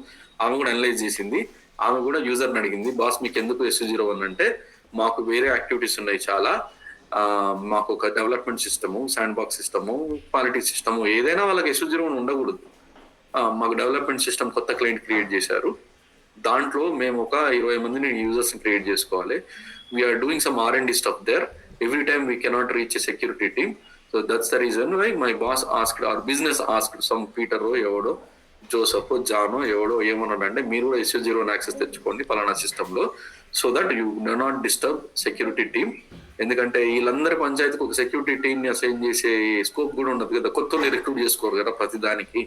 ఆమె కూడా అనలైజ్ చేసింది, ఆమె కూడా యూజర్ని అడిగింది, బాస్ మీకు ఎందుకు SU01 అంటే, మాకు వేరే యాక్టివిటీస్ ఉన్నాయి చాలా, మాకు ఒక development system, sandbox system, quality system, ఏదైనా వాళ్ళకి SU01 ఉండకూడదు, మాకు డెవలప్మెంట్ సిస్టమ్ కొత్త క్లయింట్ క్రియేట్ చేశారు, దాంట్లో మేము ఒక 20 మందిని యూజర్స్ని క్రియేట్ చేసుకోవాలి, we're doing some R&D stuff there, every time we cannot reach a security team, so that's the reason why my boss asked, our business asked some Peter ఎవడో Joseph జానో ఎవడో ఏమన్నాడంటే, మీరు కూడా SU01 యాక్సెస్ తెచ్చుకోండి పలానా సిస్టంలో, so that you do not disturb security team, ఎందుకంటే వీళ్ళందరి పంచాయతీకి ఒక సెక్యూరిటీ టీమ్ని అసైన్ చేసే స్కోప్ కూడా ఉండదు కదా, కొత్త వాళ్ళు రిక్రూట్ చేసుకోరు కదా ప్రతి దానికి,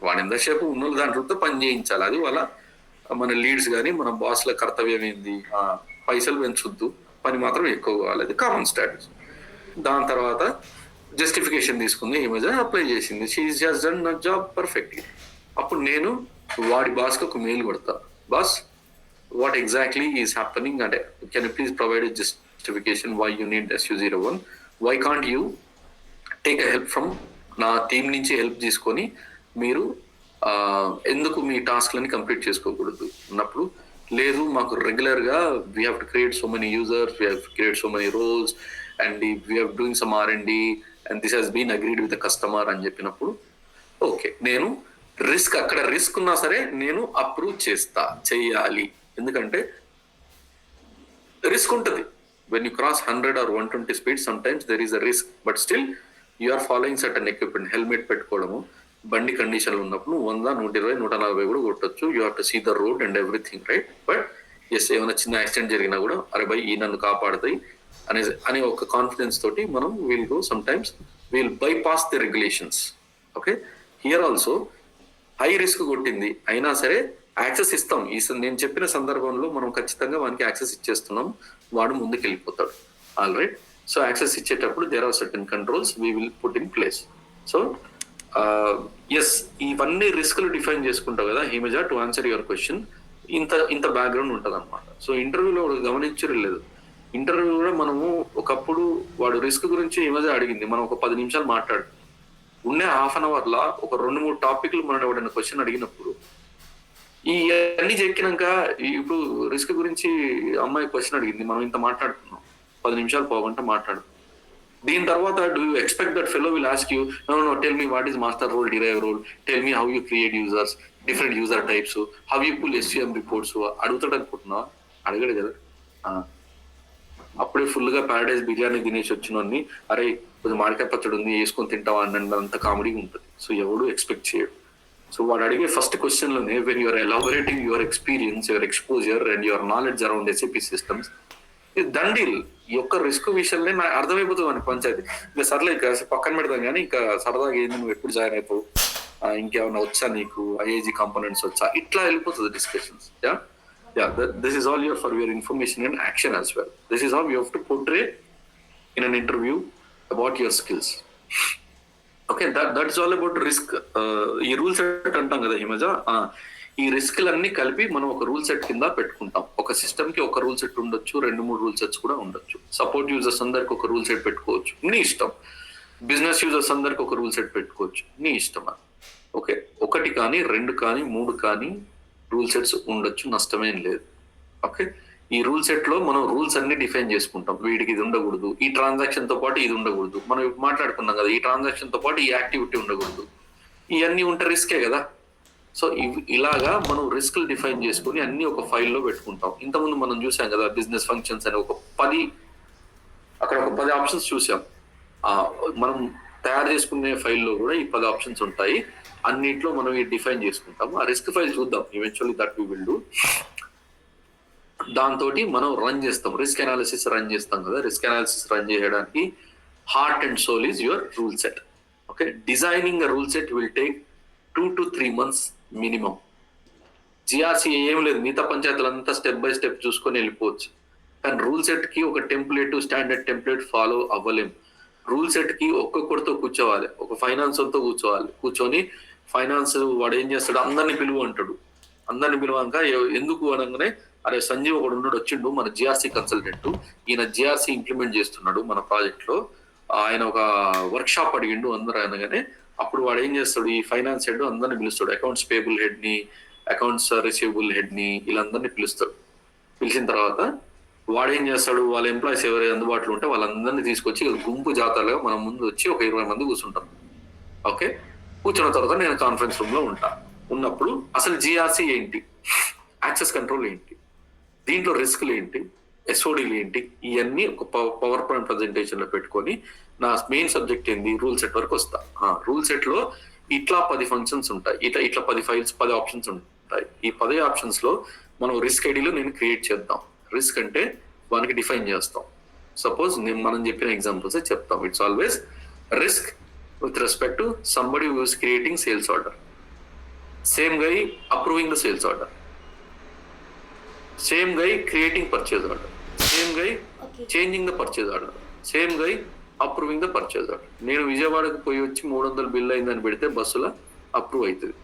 వాడు ఎంతసేపు ఉన్న దాంట్లో పని చేయించాలి, అది వాళ్ళ మన లీడ్స్ కానీ మన బాస్ల కర్తవ్యం ఏంది, పైసలు పెంచొద్దు, పని మాత్రం ఎక్కువ కావాలి, అది కామన్ స్టాటస్. దాని తర్వాత జస్టిఫికేషన్ తీసుకుంది, హిమజ అప్లై చేసింది, షీ ఈస్ జస్ట్ డన్ నా జాబ్ పర్ఫెక్ట్లీ. అప్పుడు నేను వాడి బాస్కి ఒక మెయిల్ కొడతా, boss what exactly is happening అంటే, can you please provide justification why you need SU01, why can't you take a help from నా టీం నుంచి హెల్ప్ తీసుకొని మీరు ఎందుకు మీ టాస్క్లని కంప్లీట్ చేసుకోకూడదు అన్నప్పుడు, లేదు మాకు రెగ్యులర్గా we have to create so many users, we have create so many roles and we have doing some R&D and this has been agreed with the customer అని చెప్పినప్పుడు, ఓకే నేను రిస్క్ అక్కడ రిస్క్ ఉన్నా సరే నేను అప్రూవ్ చెయ్యాలి, ఎందుకంటే risk ఉంటుంది, when you cross 100 or 120 speed sometimes there is a risk, but still you are following certain equipment, helmet పెట్టుకోవడము, బండి కండిషన్లు ఉన్నప్పుడు 100, 120, 140 కూడా కొట్టచ్చు, you have to see the road and everything right, but yes ఏమైనా చిన్న accident జరిగినా కూడా అరే బై ఈ నన్ను కాపాడుతాయి అనే ఒక కాన్ఫిడెన్స్ తోటి మనం will go, some times will bypass the regulations. Okay, here also high risk కొట్టింది అయినా సరే యాక్సెస్ ఇస్తాం, నేను చెప్పిన సందర్భంలో మనం ఖచ్చితంగా వానికి యాక్సెస్ ఇచ్చేస్తున్నాం, వాడు ముందుకు వెళ్ళిపోతాడు, ఆల్ రైట్. సో యాక్సెస్ ఇచ్చేటప్పుడు there are certain controls we will put in place. So yes ఇవన్నీ రిస్క్లు డిఫైన్ చేసుకుంటావు కదా Himaja, to answer your question, ఇంత బ్యాక్గ్రౌండ్ ఉంటుంది అనమాట. సో ఇంటర్వ్యూలో గమనించరు లేదు, ఇంటర్వ్యూ కూడా మనము ఒకప్పుడు వాడు రిస్క్ గురించి హిమజ అడిగింది, మనం ఒక 10 నిమిషాలు మాట్లాడు ఉండే, హాఫ్ అన్ అవర్ లా ఒక 2-3 టాపిక్లు మనం ఎవడైనా క్వశ్చన్ అడిగినప్పుడు ఈ అన్ని చెక్కినాక, ఇప్పుడు రిస్క్ గురించి అమ్మాయి క్వశ్చన్ అడిగింది, మనం ఇంత మాట్లాడుతున్నాం, 10 నిమిషాలు పోగంట మాట్లాడు, దీని తర్వాత do you expect that fellow will ask you no tell me what is master role, derive role, tell me how you create users, different user types, how you pull SVM reports అడుగుతాడు అనుకుంటున్నా, అడగడు కదా. అప్పుడే ఫుల్గా Paradise biryani తినేసి వచ్చినోన్ని అరే కొంచెం మామిడికాయ పచ్చడి ఉంది వేసుకొని తింటావా అన్నంత కామెడీగా ఉంటుంది. సో ఎవడు ఎక్స్పెక్ట్ చేయడు. సో వాడు అడిగే ఫస్ట్ క్వశ్చన్లోనే when you're elaborating your experience, your exposure and your knowledge around SAP systems, దండీల్ ఈ యొక్క రిస్క్ విషయంలో నాకు అర్థమైపోతుంది అని పంచాయతీ. ఇంకా సర్లే ఇక పక్కన పెడతాం కానీ ఇంకా సరదాగా ఏంది నువ్వు ఎప్పుడు జాయిన్ అయిపోవు, ఇంకేమైనా వచ్చా నీకు, IIG కాంపోనెంట్స్ వచ్చా, ఇట్లా వెళ్ళిపోతుంది discussions. This is all for your information and action as well. This is how you have to portray in an interview about your skills. Okay, that's all about risk. ఈ rules అంటాం కదా హిమజ, ఈ రిస్క్లన్నీ కలిపి మనం ఒక రూల్ సెట్ కింద పెట్టుకుంటాం. ఒక సిస్టమ్ కి ఒక రూల్ సెట్ ఉండొచ్చు, 2-3 రూల్ సెట్స్ కూడా ఉండొచ్చు. సపోర్ట్ యూజర్స్ అందరికి ఒక రూల్ సెట్ పెట్టుకోవచ్చు, నీ ఇష్టం. బిజినెస్ యూజర్స్ అందరికి ఒక రూల్ సెట్ పెట్టుకోవచ్చు, నీ ఇష్టం. ఓకే, 1 కానీ 2 కానీ 3 కానీ రూల్ సెట్స్ ఉండొచ్చు, నష్టమేం లేదు. ఓకే, ఈ రూల్ సెట్ లో మనం రూల్స్ అన్ని డిఫైన్ చేసుకుంటాం. వీడికి ఇది ఉండకూడదు, ఈ ట్రాన్సాక్షన్ తో పాటు ఇది ఉండకూడదు, మనం ఇప్పుడు మాట్లాడుకున్నాం కదా, ఈ ట్రాన్సాక్షన్ తో పాటు ఈ యాక్టివిటీ ఉండకూడదు, ఇవన్నీ ఉంటే రిస్కే కదా. సో ఇలాగా మనం రిస్క్ డిఫైన్ చేసుకుని అన్ని ఒక ఫైల్లో పెట్టుకుంటాం. ఇంతకుముందు మనం చూసాం కదా బిజినెస్ ఫంక్షన్స్ అని అక్కడ ఒక 10 ఆప్షన్స్ చూసాం. మనం తయారు చేసుకునే ఫైల్లో కూడా ఈ 10 ఆప్షన్స్ ఉంటాయి. అన్నిట్లో మనం డిఫైన్ చేసుకుంటాము. ఆ రిస్క్ ఫైల్ చూద్దాం eventually, that we will do. దాంతో మనం రన్ చేస్తాం, రిస్క్ అనాలిసిస్ రన్ చేస్తాం కదా. రిస్క్ అనాలిసిస్ రన్ చేయడానికి heart and soul is your rule set. Okay, designing a rule set will take 2 to 3 months minimum. GRC ఏం లేదు, మిగతా పంచాయతీలంతా స్టెప్ బై స్టెప్ చూసుకొని వెళ్ళిపోవచ్చు. కానీ రూల్ సెట్ కి ఒక టెంప్లెట్, స్టాండర్డ్ టెంప్లెట్ ఫాలో అవ్వలేం. రూల్ సెట్ కి ఒక్కొక్కరితో కూర్చోవాలి, ఒక ఫైనాన్స్ తో కూర్చొని ఫైనాన్స్ వాడు ఏం చేస్తాడు, అందరిని పిలువ అంటాడు. అందరిని పిలువాక ఎందుకు అనగానే, అరే సంజీవ్ ఒకడు ఉన్నాడు, వచ్చిండు మన జిఆర్సీ కన్సల్టెంట్, ఈయన జిఆర్సీ ఇంప్లిమెంట్ చేస్తున్నాడు మన ప్రాజెక్ట్ లో, ఆయన ఒక వర్క్ షాప్ అడిగిండు అందరూ అనగానే, అప్పుడు వాడు ఏం చేస్తాడు, ఈ ఫైనాన్స్ హెడ్ అందరిని పిలుస్తాడు, అకౌంట్స్ పేబుల్ హెడ్ ని, అకౌంట్స్ రిసీవబుల్ హెడ్ ని, వీళ్ళందరినీ పిలుస్తాడు. పిలిచిన తర్వాత వాడు ఏం చేస్తాడు, వాళ్ళ ఎంప్లాయీస్ ఎవరైతే అందుబాటులో ఉంటే వాళ్ళందరినీ తీసుకొచ్చి గుంపు జాతరలుగా మనం ముందు వచ్చి ఒక 20 మంది కూర్చుంటాం. ఓకే, కూర్చున్న తర్వాత నేను కాన్ఫరెన్స్ రూమ్ లో ఉన్నప్పుడు అసలు జిఆర్సీ ఏంటి, యాక్సెస్ కంట్రోల్ ఏంటి, దీంట్లో రిస్క్లు ఏంటి, ఎస్ఓడీలు ఏంటి, ఇవన్నీ ఒక పవర్ పాయింట్ ప్రజెంటేషన్ లో పెట్టుకొని నా మెయిన్ సబ్జెక్ట్ ఏంది, రూల్ సెట్ వరకు వస్తా. రూల్ సెట్ లో ఇట్లా 10 ఫంక్షన్స్ ఉంటాయి, ఇట్లా 10 ఫైల్స్, 10 ఆప్షన్స్ ఉంటాయి. ఈ 10 ఆప్షన్స్ లో మనం రిస్క్ ఐడిలో నేను క్రియేట్ చేద్దాం. రిస్క్ అంటే వానికి డిఫైన్ చేస్తాం. సపోజ్ మనం చెప్పిన ఎగ్జాంపుల్స్ చెప్తాం. It's always risk with respect to somebody who is creating sales order, same guy approving the sales order, same guy creating purchase order, same guy changing the purchase order, same guy approving the purchase order. నేను విజయవాడకు పోయి వచ్చి 300 bill అయిందని పెడితే బస్సులో approve అవుతుంది.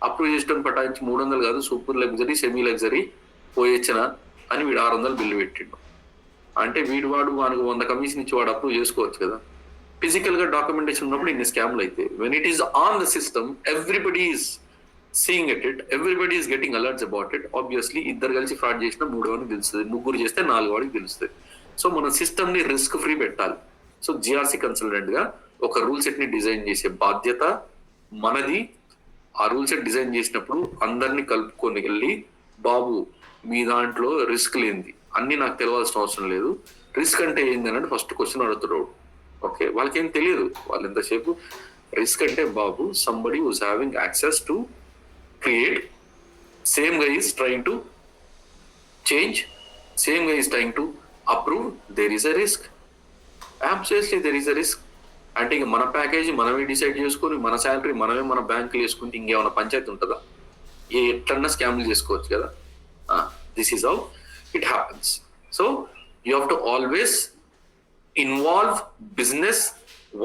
Approve చేసిన పటాయించి 300 కాదు, సూపర్ లగ్జరీ, సెమీ లగ్జరీ పోయొచ్చిన అని వీడు 600 బిల్లు పెట్టిండు. అంటే వాడు వానికి 100 కమిషన్ ఇచ్చి వాడు అప్రూవ్ చేసుకోవచ్చు కదా. ఫిజికల్ గా డాక్యుమెంటేషన్ ఉన్నప్పుడు ఇన్ని స్కామ్లు అయితే, when it is on the system everybody is seeing at it, everybody is getting alerts about it. Obviously ఇద్దరు కలిసి ఫ్రాడ్ చేసిన 3 వాడికి తెలుస్తుంది, 3 చేస్తే 4 వాడికి తెలుస్తుంది. సో మన సిస్టమ్ ని రిస్క్ ఫ్రీ పెట్టాలి. సో జిఆర్సీ కన్సల్టెంట్ గా ఒక రూల్ సెట్ ని డిజైన్ చేసే బాధ్యత మనది. ఆ రూల్ సెట్ డిజైన్ చేసినప్పుడు అందరినీ కలుపుకొని వెళ్ళి, బాబు మీ దాంట్లో రిస్క్ లేనిది అన్ని నాకు తెలియాల్సిన అవసరం లేదు, రిస్క్ అంటే ఏంది అని ఫస్ట్ క్వశ్చన్ అడుగుతాడు. ఓకే, వాళ్ళకేం తెలియదు, వాళ్ళు ఎంతసేపు రిస్క్ అంటే బాబు somebody who's having access to create, same guy is trying to change, same guy is trying to approve, there is a risk. Absolutely there is a risk. అంటే ఇంక మన ప్యాకేజీ మనమే డిసైడ్ చేసుకొని, మన శాలరీ మనమే మన బ్యాంకులు వేసుకుంటే ఇంకేమైనా పంచాయతీ ఉంటుందా? ఎట్లన్నా స్కామ్లు చేసుకోవచ్చు కదా. This is how it happens. So you have to always involve business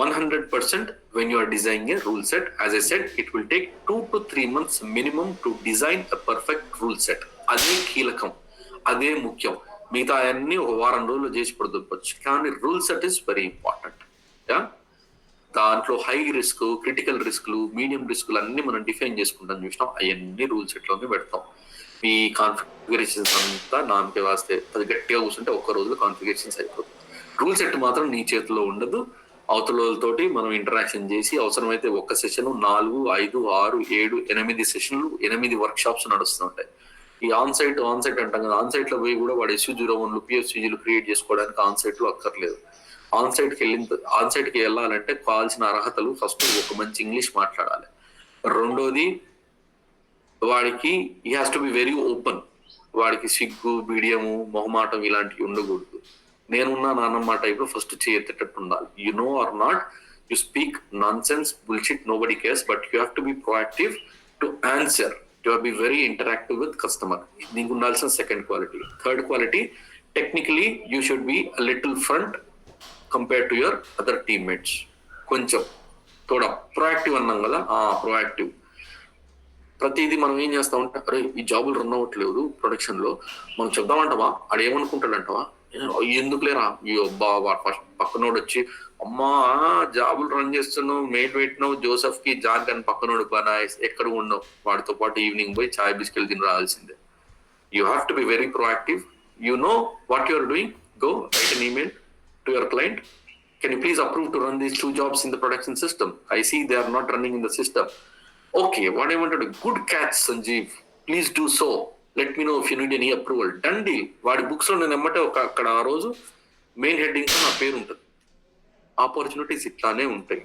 100% when you are designing a rule set. As I said, it will take 2 to 3 months minimum to design a perfect rule set. అదే కీలకం, అదే ముఖ్యం. మిగతా అన్ని ఒక వారం రోజుల్లో చేసి పడుకోవచ్చు, కానీ rule set is very important. దాంట్లో హై రిస్క్, క్రిటికల్ రిస్క్లు, మీడియం రిస్క్లు అన్ని మనం డిఫైన్ చేసుకుంటాం చూసినాం. అవన్నీ రూల్ సెట్ లోనే పెడతాం. మీ కాన్ఫిగరేషన్స్ అంతా నామకే వాస్తే అది గట్టిగా కూర్చుంటే ఒక్క రోజులో కాన్ఫిగరేషన్స్ అయిపోతుంది. రూల్ సెట్ మాత్రం నీ చేతిలో ఉండదు. అవతలతోటి మనం ఇంటరాక్షన్ చేసి, అవసరమైతే ఒక్క సెషన్ 4, 5, 6, 7, 8 సెషన్లు, 8 వర్క్ షాప్స్ నడుస్తూ ఉంటాయి. ఈ ఆన్ సైట్ అంటాం కదా, ఆన్ సైట్ లో పోయి కూడా వాడు SU01లు, PFCGలు క్రియేట్ చేసుకోవడానికి ఆన్ సైట్ లో అక్కర్లేదు. ఆన్ సైట్ కి వెళ్ళాలంటే కావాల్సిన అర్హతలు, ఫస్ట్ ఒక మంచి ఇంగ్లీష్ మాట్లాడాలి. రెండోది వాడికి he has to be very open. వాడికి సిగ్గు, బిడియము, మొహమాటం ఇలాంటివి ఉండకూడదు. నేనున్నా నాన్నమ్మ టైప్ లో ఫస్ట్ చేయెత్తేటట్టు ఉండాలి. You know or not, you speak nonsense, bullshit, nobody cares, but you have to be proactive to answer. You are be very interactive with customer. నీకు ఉండాల్సిన second quality. Third quality, technically you should be a little front compare to your other teammates. కొంచెం తోడా proactive అన్నాం కదా, proactive. ప్రతిదీ మనం ఏం చేస్తామంటే అరే ఈ జాబులు రన్ అవ్వట్లేదు ప్రొడక్షన్ లో, మనం చెప్దామంటావా, ఆడు ఏమనుకుంటాడంటావా, ఎందుకు లేరా ఈ ఫస్ట్ పక్కనోడు వచ్చి అమ్మా జాబులు రన్ చేస్తున్నావు, మెయిల్ పెట్టినావు జోసెఫ్ కి జాన్ అని పక్కనోడు ఎక్కడ ఉన్నావు, వాడితో పాటు ఈవినింగ్ పోయి చాయ్ బిస్కెట్ తిని రావాల్సిందే. You have to be very proactive. You know what you are doing, go write an email to your client, can you please approve to run these 2 jobs in the production system, I see they are not running in the system. Okay, what I wanted, good catch Sanjeev, please do so, let me know if you need any approval. Done deal. వాడి books లో నేను ఎమ్మటే అక్కడ ఆ రోజు main headings నా పేరు ఉంటుంది. ఆపర్చునిటీస్ ఇట్లానే ఉంటాయి.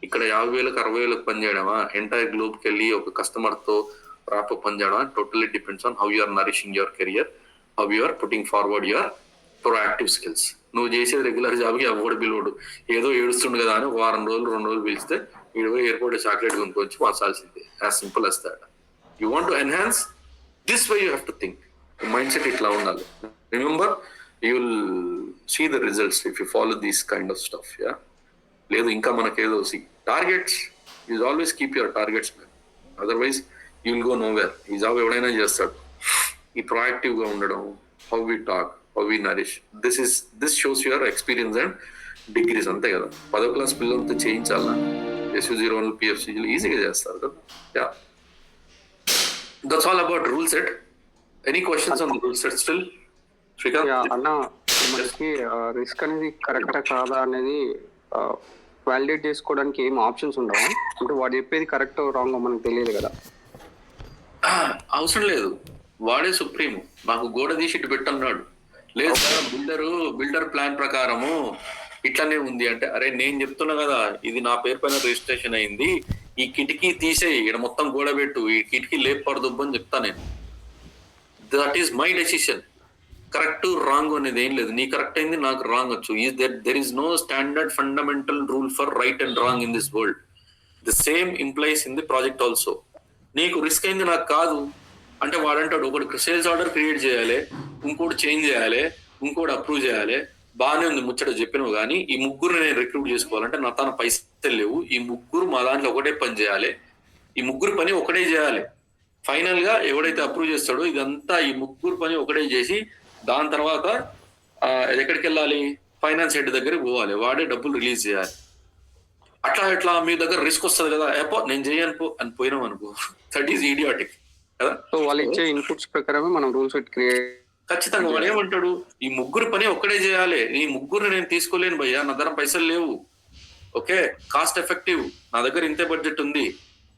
ఇక్కడ 50,000 60,000 పని చేయడమా, ఎంటైర్ గ్లోబ్కి వెళ్ళి ఒక కస్టమర్ తో ర్యాప్ పని చేయడమా, totally depends on how you are nourishing your career, how you are putting forward your proactive skills. నువ్వు చేసేది రెగ్యులర్ జాబ్కి ఎవడు పిలువడు, ఏదో ఏడుస్తుండు కదా అని వారం రోజులు 2 రోజులు పిలిస్తే వీడు ఎయిర్పోర్ట్ చాక్లెట్ కొనుక్కొచ్చి మార్చాల్సిందే. As simple as that. You want to enhance this way, you have to think. Mindset ఇట్లా ఉండాలి. Remember, you will see the results if you follow these kind of stuff. Yeah లేదు ఇంకా మనకేదో targets, is always keep your targets man, otherwise you will go nowhere. ఈ job ఎవడైనా చేస్తాడు. ఈ proactive గా ఉండడం, how we talk, how we nourish, this shows your experience and degrees. అంతే కదా, 10వ క్లాస్ పిల్లలతో చేయించాలా, SU01 PFCలు ఈజీగా చేస్తారు కదా. Yeah, that's all about rule set. Any questions on rule set still Srikanth? అన్న, మనకి రిస్క్ అనేది కరెక్టా కాదా అనేది వాలిడేట్ చేసుకోవడానికి ఏం ఆప్షన్స్ ఉండవా? అంటే వాడు చెప్పేది కరెక్ట్ రాంగ్ మనకు తెలియదు కదా. అవసరం లేదు, వాడే సుప్రీం. నాకు గోడ తీసి ఇటు పెట్టన్నాడు, లేదు సార్ బిల్డర్ ప్లాన్ ప్రకారము ఇట్లానే ఉంది అంటే, అరే నేను చెప్తున్నా కదా ఇది నా పేరు పైన రిజిస్ట్రేషన్ అయింది, ఈ కిటికీ తీసేయి, ఇక్కడ మొత్తం గోడ పెట్టు, ఈ కిటికీ లేపడదు అని చెప్తా నేను. That is my decision. Correct wrong అనేది ఏం లేదు, నీ కరెక్ట్ అయింది నాకు రాంగ్ వచ్చు. There is no standard fundamental rule for right and wrong in this world. The same implies in the project also. నీకు రిస్క్ అయింది నాకు కాదు అంటే వాడంటాడు, ఒకటి సేల్స్ ఆర్డర్ క్రియేట్ చేయాలి, ఇంకోటి చేంజ్ చేయాలి, ఇంకోటి అప్రూవ్ చేయాలి. బాగానే ఉంది ముచ్చట చెప్పినావు, కానీ ఈ ముగ్గురు నేను రిక్రూట్ చేసుకోవాలంటే నా తన పైసలు లేవు, ఈ ముగ్గురు మా దాంట్లో ఒకటే పని చేయాలి, ఈ ముగ్గురు పని ఒకటే చేయాలి. ఫైనల్ గా ఎవడైతే అప్రూవ్ చేస్తాడో ఇదంతా ఈ ముగ్గురు పని ఒకటే చేసి దాని తర్వాత ఎక్కడికి వెళ్ళాలి, ఫైనాన్స్ హెడ్ దగ్గరికి పోవాలి, వాడే డబ్బులు రిలీజ్ చేయాలి. అట్లా మీ దగ్గర రిస్క్ వస్తుంది కదా, ఎప్పో నేను చేయను పో అని పోయినాం అనుకో, దట్ ఈస్ ఇడియాటిక్ కదా. సో వాళ్ళు ఇచ్చే ఇన్పుట్స్ ప్రకారమే మనం రూల్స్ క్రియేట్. ఖచ్చితంగా వాడు ఏమంటాడు, ఈ ముగ్గురు పని ఒక్కడే చేయాలి, ఈ ముగ్గురు నేను తీసుకోలేను భయ్యా, నా దగ్గర పైసలు లేవు, ఓకే కాస్ట్ ఎఫెక్టివ్, నా దగ్గర ఇంతే బడ్జెట్ ఉంది,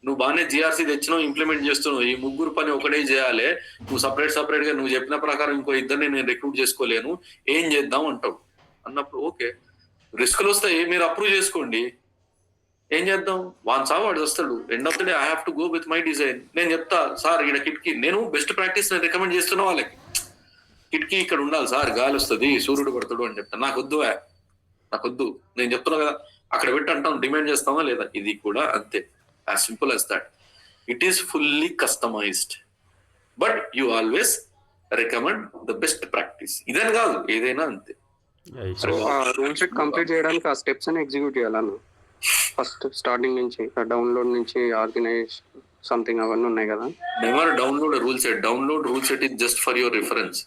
నువ్వు బాగానే జిఆర్సీ తెచ్చినావు ఇంప్లిమెంట్ చేస్తున్నావు, ఈ ముగ్గురు పని ఒకటే చేయాలి, నువ్వు సపరేట్ గా నువ్వు చెప్పిన ప్రకారం ఇంకో ఇద్దరిని నేను రిక్రూట్ చేసుకోలేను, ఏం చేద్దాం అంటావు. అన్నప్పుడు ఓకే రిస్క్లు వస్తాయి, మీరు అప్రూవ్ చేసుకోండి, ఏం చేద్దాం, వాడు వస్తాడు. End of the day I have to go with my design. నేను చెప్తా సార్ ఇక్కడ కిటికీ, నేను బెస్ట్ ప్రాక్టీస్ నేను రికమెండ్ చేస్తున్నా వాళ్ళకి, కిటికీ ఇక్కడ ఉండాలి సార్, గాలి వస్తుంది, సూర్యుడు పడతాడు అని చెప్తాను. నాకొద్దు, నేను చెప్తున్నా కదా అక్కడ పెట్టి అంటాం, డిమాండ్ చేస్తామా లేదా, ఇది కూడా అంతే, as simple as that. It is fully customized, but you always recommend the best practice. ఇదని కాదు, ఏదైనా అంతే. రూల్స్ కంప్లీట్ చేయడానికి ఆ స్టెప్స్ అని ఎగ్జిక్యూట్ చేయాలన్నా, ఫస్ట్ స్టార్టింగ్ నుంచి డౌన్లోడ్ నుంచి ఆర్గనైజ్ సంథింగ్ అవన్నీ ఉన్నాయి కదా. Never download rule set. Download rule set is just for your reference.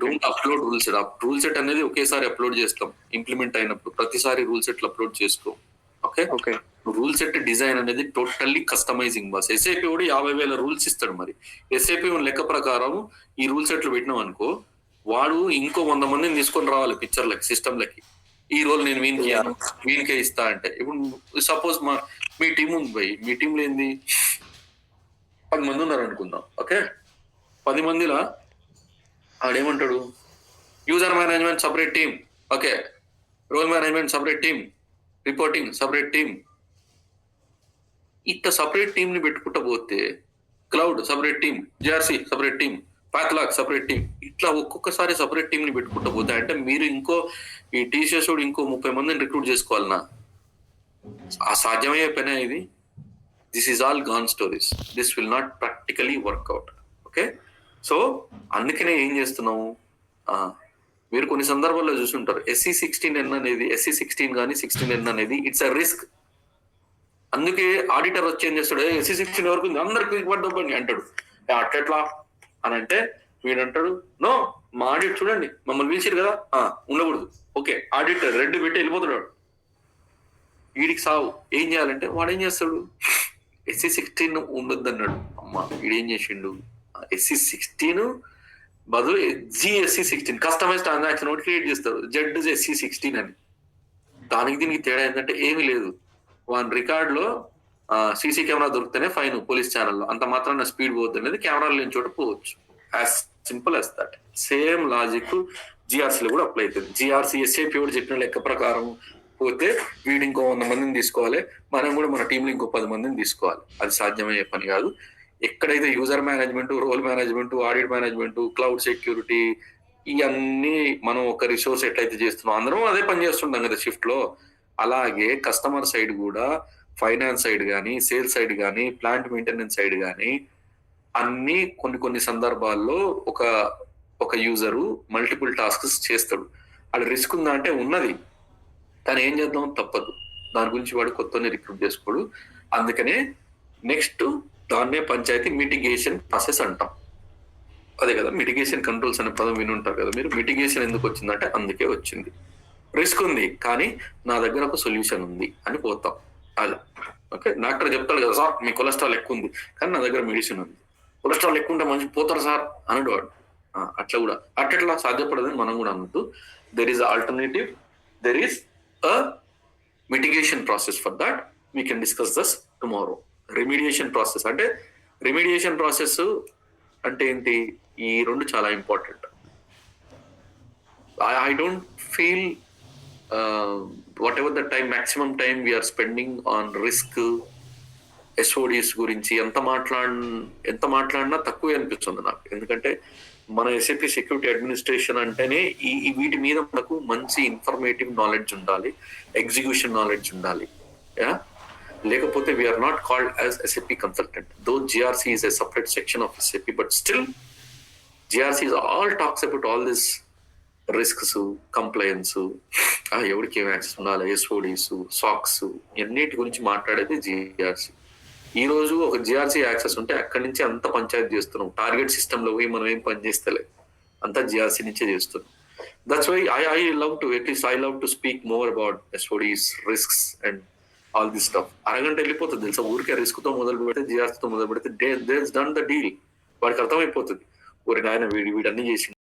Don't upload rule set. Rule set అనేది ఒకేసారి అప్లోడ్ చేస్తాం ఇంప్లిమెంట్ అయినప్పుడు, ప్రతిసారి రూల్ సెట్లు అప్లోడ్ చేసుకో. ఓకే, రూల్ సెట్ డిజైన్ అనేది టోటల్లీ కస్టమైజింగ్ బాస్. ఎస్ఏపీ కూడా 50,000 రూల్స్ ఇస్తాడు. మరి ఎస్ఏపీ లెక్క ప్రకారం ఈ రూల్ సెట్లు పెట్టినాం అనుకో, వాడు ఇంకో 100 మందిని తీసుకొని రావాలి పిక్చర్లకి, సిస్టమ్లకి. ఈ రోల్ నేను వీనికే ఇస్తా అంటే, ఇప్పుడు సపోజ్ మీ టీం ఉంది భయ్, మీ టీంలో ఏంది 10 మంది ఉన్నారు అనుకుందాం. ఓకే, 10 మందిలో ఆడేమంటాడు, user management separate team, okay role management separate team, reporting separate team. ఇట్లా సపరేట్ టీమ్ ని పెట్టుకుంటా పోతే, cloud separate team, GRC separate team, Pathlock separate team, ఇట్లా ఒక్కొక్కసారి సపరేట్ టీమ్ ని పెట్టుకుంటా పోతే, అంటే మీరు ఇంకో ఈ టీసీఎస్ ఇంకో 30 మందిని రిక్రూట్ చేసుకోవాలన్నా అసాధ్యమయ్యే పనే ఇది. This is all gone stories, this will not practically work out. Okay, so అందుకనే ఏం చేస్తున్నాము, మీరు కొన్ని సందర్భాల్లో చూసుంటారు SC16N అనేది, SC16 కానీ 16N అనేది ఇట్స్ అ రిస్క్. అందుకే ఆడిటర్ వచ్చి ఏం చేస్తాడు, SC16 వరకు ఉంది అందరికి ఇవ్వండి అంటాడు. అట్లా అని అంటే వీడంటాడు, నో మా ఆడిట్ చూడండి మమ్మల్ని పిలిచారు కదా, ఉండకూడదు, ఓకే ఆడిటర్ రెడ్ పెట్టి వెళ్ళిపోతున్నాడు. వీడికి సావు. ఏం చేయాలంటే వాడు ఏం చేస్తాడు, SC16 ఉండొద్దు అన్నాడు. అమ్మ వీడేం చేసిండు, SC16 బదులు GSC16 కస్టమైజ్ ట్రాన్సాక్షన్ ఒకటి క్రియేట్ చేస్తారు, ZSC16 అని. దానికి దీనికి తేడా ఏంటంటే ఏమీ లేదు. వాని రికార్డులో సీసీ కెమెరా దొరికితేనే ఫైన్ పోలీస్ ఛానల్లో, అంత మాత్రాన స్పీడ్ పోవద్దు అనేది కెమెరాలు లేని చోట పోవచ్చు. As simple as that. Same logic జిఆర్సీలో కూడా అప్లై అవుతుంది. జిఆర్సీ SAP కూడా చెప్పిన లెక్క ప్రకారం పోతే వీడు ఇంకో 100 మందిని తీసుకోవాలి, మనం కూడా మన టీంలో ఇంకో 10 మందిని తీసుకోవాలి. అది సాధ్యమయ్యే పని కాదు. ఎక్కడైతే user management, role management, audit management, cloud security ఇవన్నీ మనం ఒక రిసోర్స్ ఎట్లయితే చేస్తున్నాం అందరం అదే పని చేస్తుంటాం కదా షిఫ్ట్ లో. అలాగే కస్టమర్ సైడ్ కూడా, ఫైనాన్స్ సైడ్ కానీ, సేల్స్ సైడ్ కానీ, ప్లాంట్ మెయింటెనెన్స్ సైడ్ కానీ అన్ని కొన్ని సందర్భాల్లో ఒక యూజరు మల్టిపుల్ టాస్క్స్ చేస్తాడు. అది రిస్క్ ఉందా అంటే ఉన్నది, కానీ ఏం చేద్దాం తప్పదు. దాని గురించి వాడు కొత్తని రిక్రూట్ చేసుకోడు. అందుకనే నెక్స్ట్ దాన్నే పంచాయతీ మిటిగేషన్ ప్రాసెస్ అంటాం. అదే కదా మిటిగేషన్ కంట్రోల్స్ అనే పదం వినుంటారు కదా మీరు. మిటిగేషన్ ఎందుకు వచ్చిందంటే అందుకే వచ్చింది. రిస్క్ ఉంది కానీ నా దగ్గర ఒక సొల్యూషన్ ఉంది అని పోతాం. అలా ఓకే, డాక్టర్ చెప్తాడు కదా, సార్ మీ కొలెస్ట్రాల్ ఎక్కువ ఉంది కానీ నా దగ్గర మెడిసిన్ ఉంది. కొలెస్ట్రాల్ ఎక్కువ ఉంటే మంచి పోతారు సార్ అనడు వాడు. అట్లా కూడా అట్లా సాధ్యపడదని మనం కూడా అనొద్దు. There is alternative, there is a mitigation process. For that we can discuss this tomorrow. Remediation process అంటే remediation process అంటే ఏంటి, ఈ రెండు చాలా important. I don't feel whatever the time, maximum time we are spending on risk SODs గురించి ఎంత మాట్లాడినా తక్కువే అనిపిస్తుంది నాకు. ఎందుకంటే మన SAP సెక్యూరిటీ అడ్మినిస్ట్రేషన్ అంటేనే ఈ వీటి మీద మనకు మంచి ఇన్ఫర్మేటివ్ నాలెడ్జ్ ఉండాలి, ఎగ్జిక్యూషన్ నాలెడ్జ్ ఉండాలి. లేకపోతే we're not called as SAP consultant. Though GRC is a separate section of SAP, but still GRC is all talks about all this risks, compliance, ఎవరికి ఏం యాక్సెస్ ఉండాలి, SODs, SOCs అన్నిటి గురించి మాట్లాడేది GRC. ఈ రోజు ఒక GRC యాక్సెస్ ఉంటే అక్కడి నుంచి అంత పంచాయతీ చేస్తున్నాం. టార్గెట్ సిస్టమ్ లో పోయి మనం ఏం పని చేస్తలే, అంతా GRC నుంచే చేస్తున్నాం. That's why I love to speak more about SODs, risks and all this stuff. అరగంట వెళ్ళిపోతుంది తెలుసా, ఊరికే రిస్క్ తో మొదలు పెడితే, GRC తో మొదలు పెడితే, దే డన్ ద డీల్. వాడికి అర్థమైపోతుంది, ఊరికి ఆయన వీడు అన్ని చేసి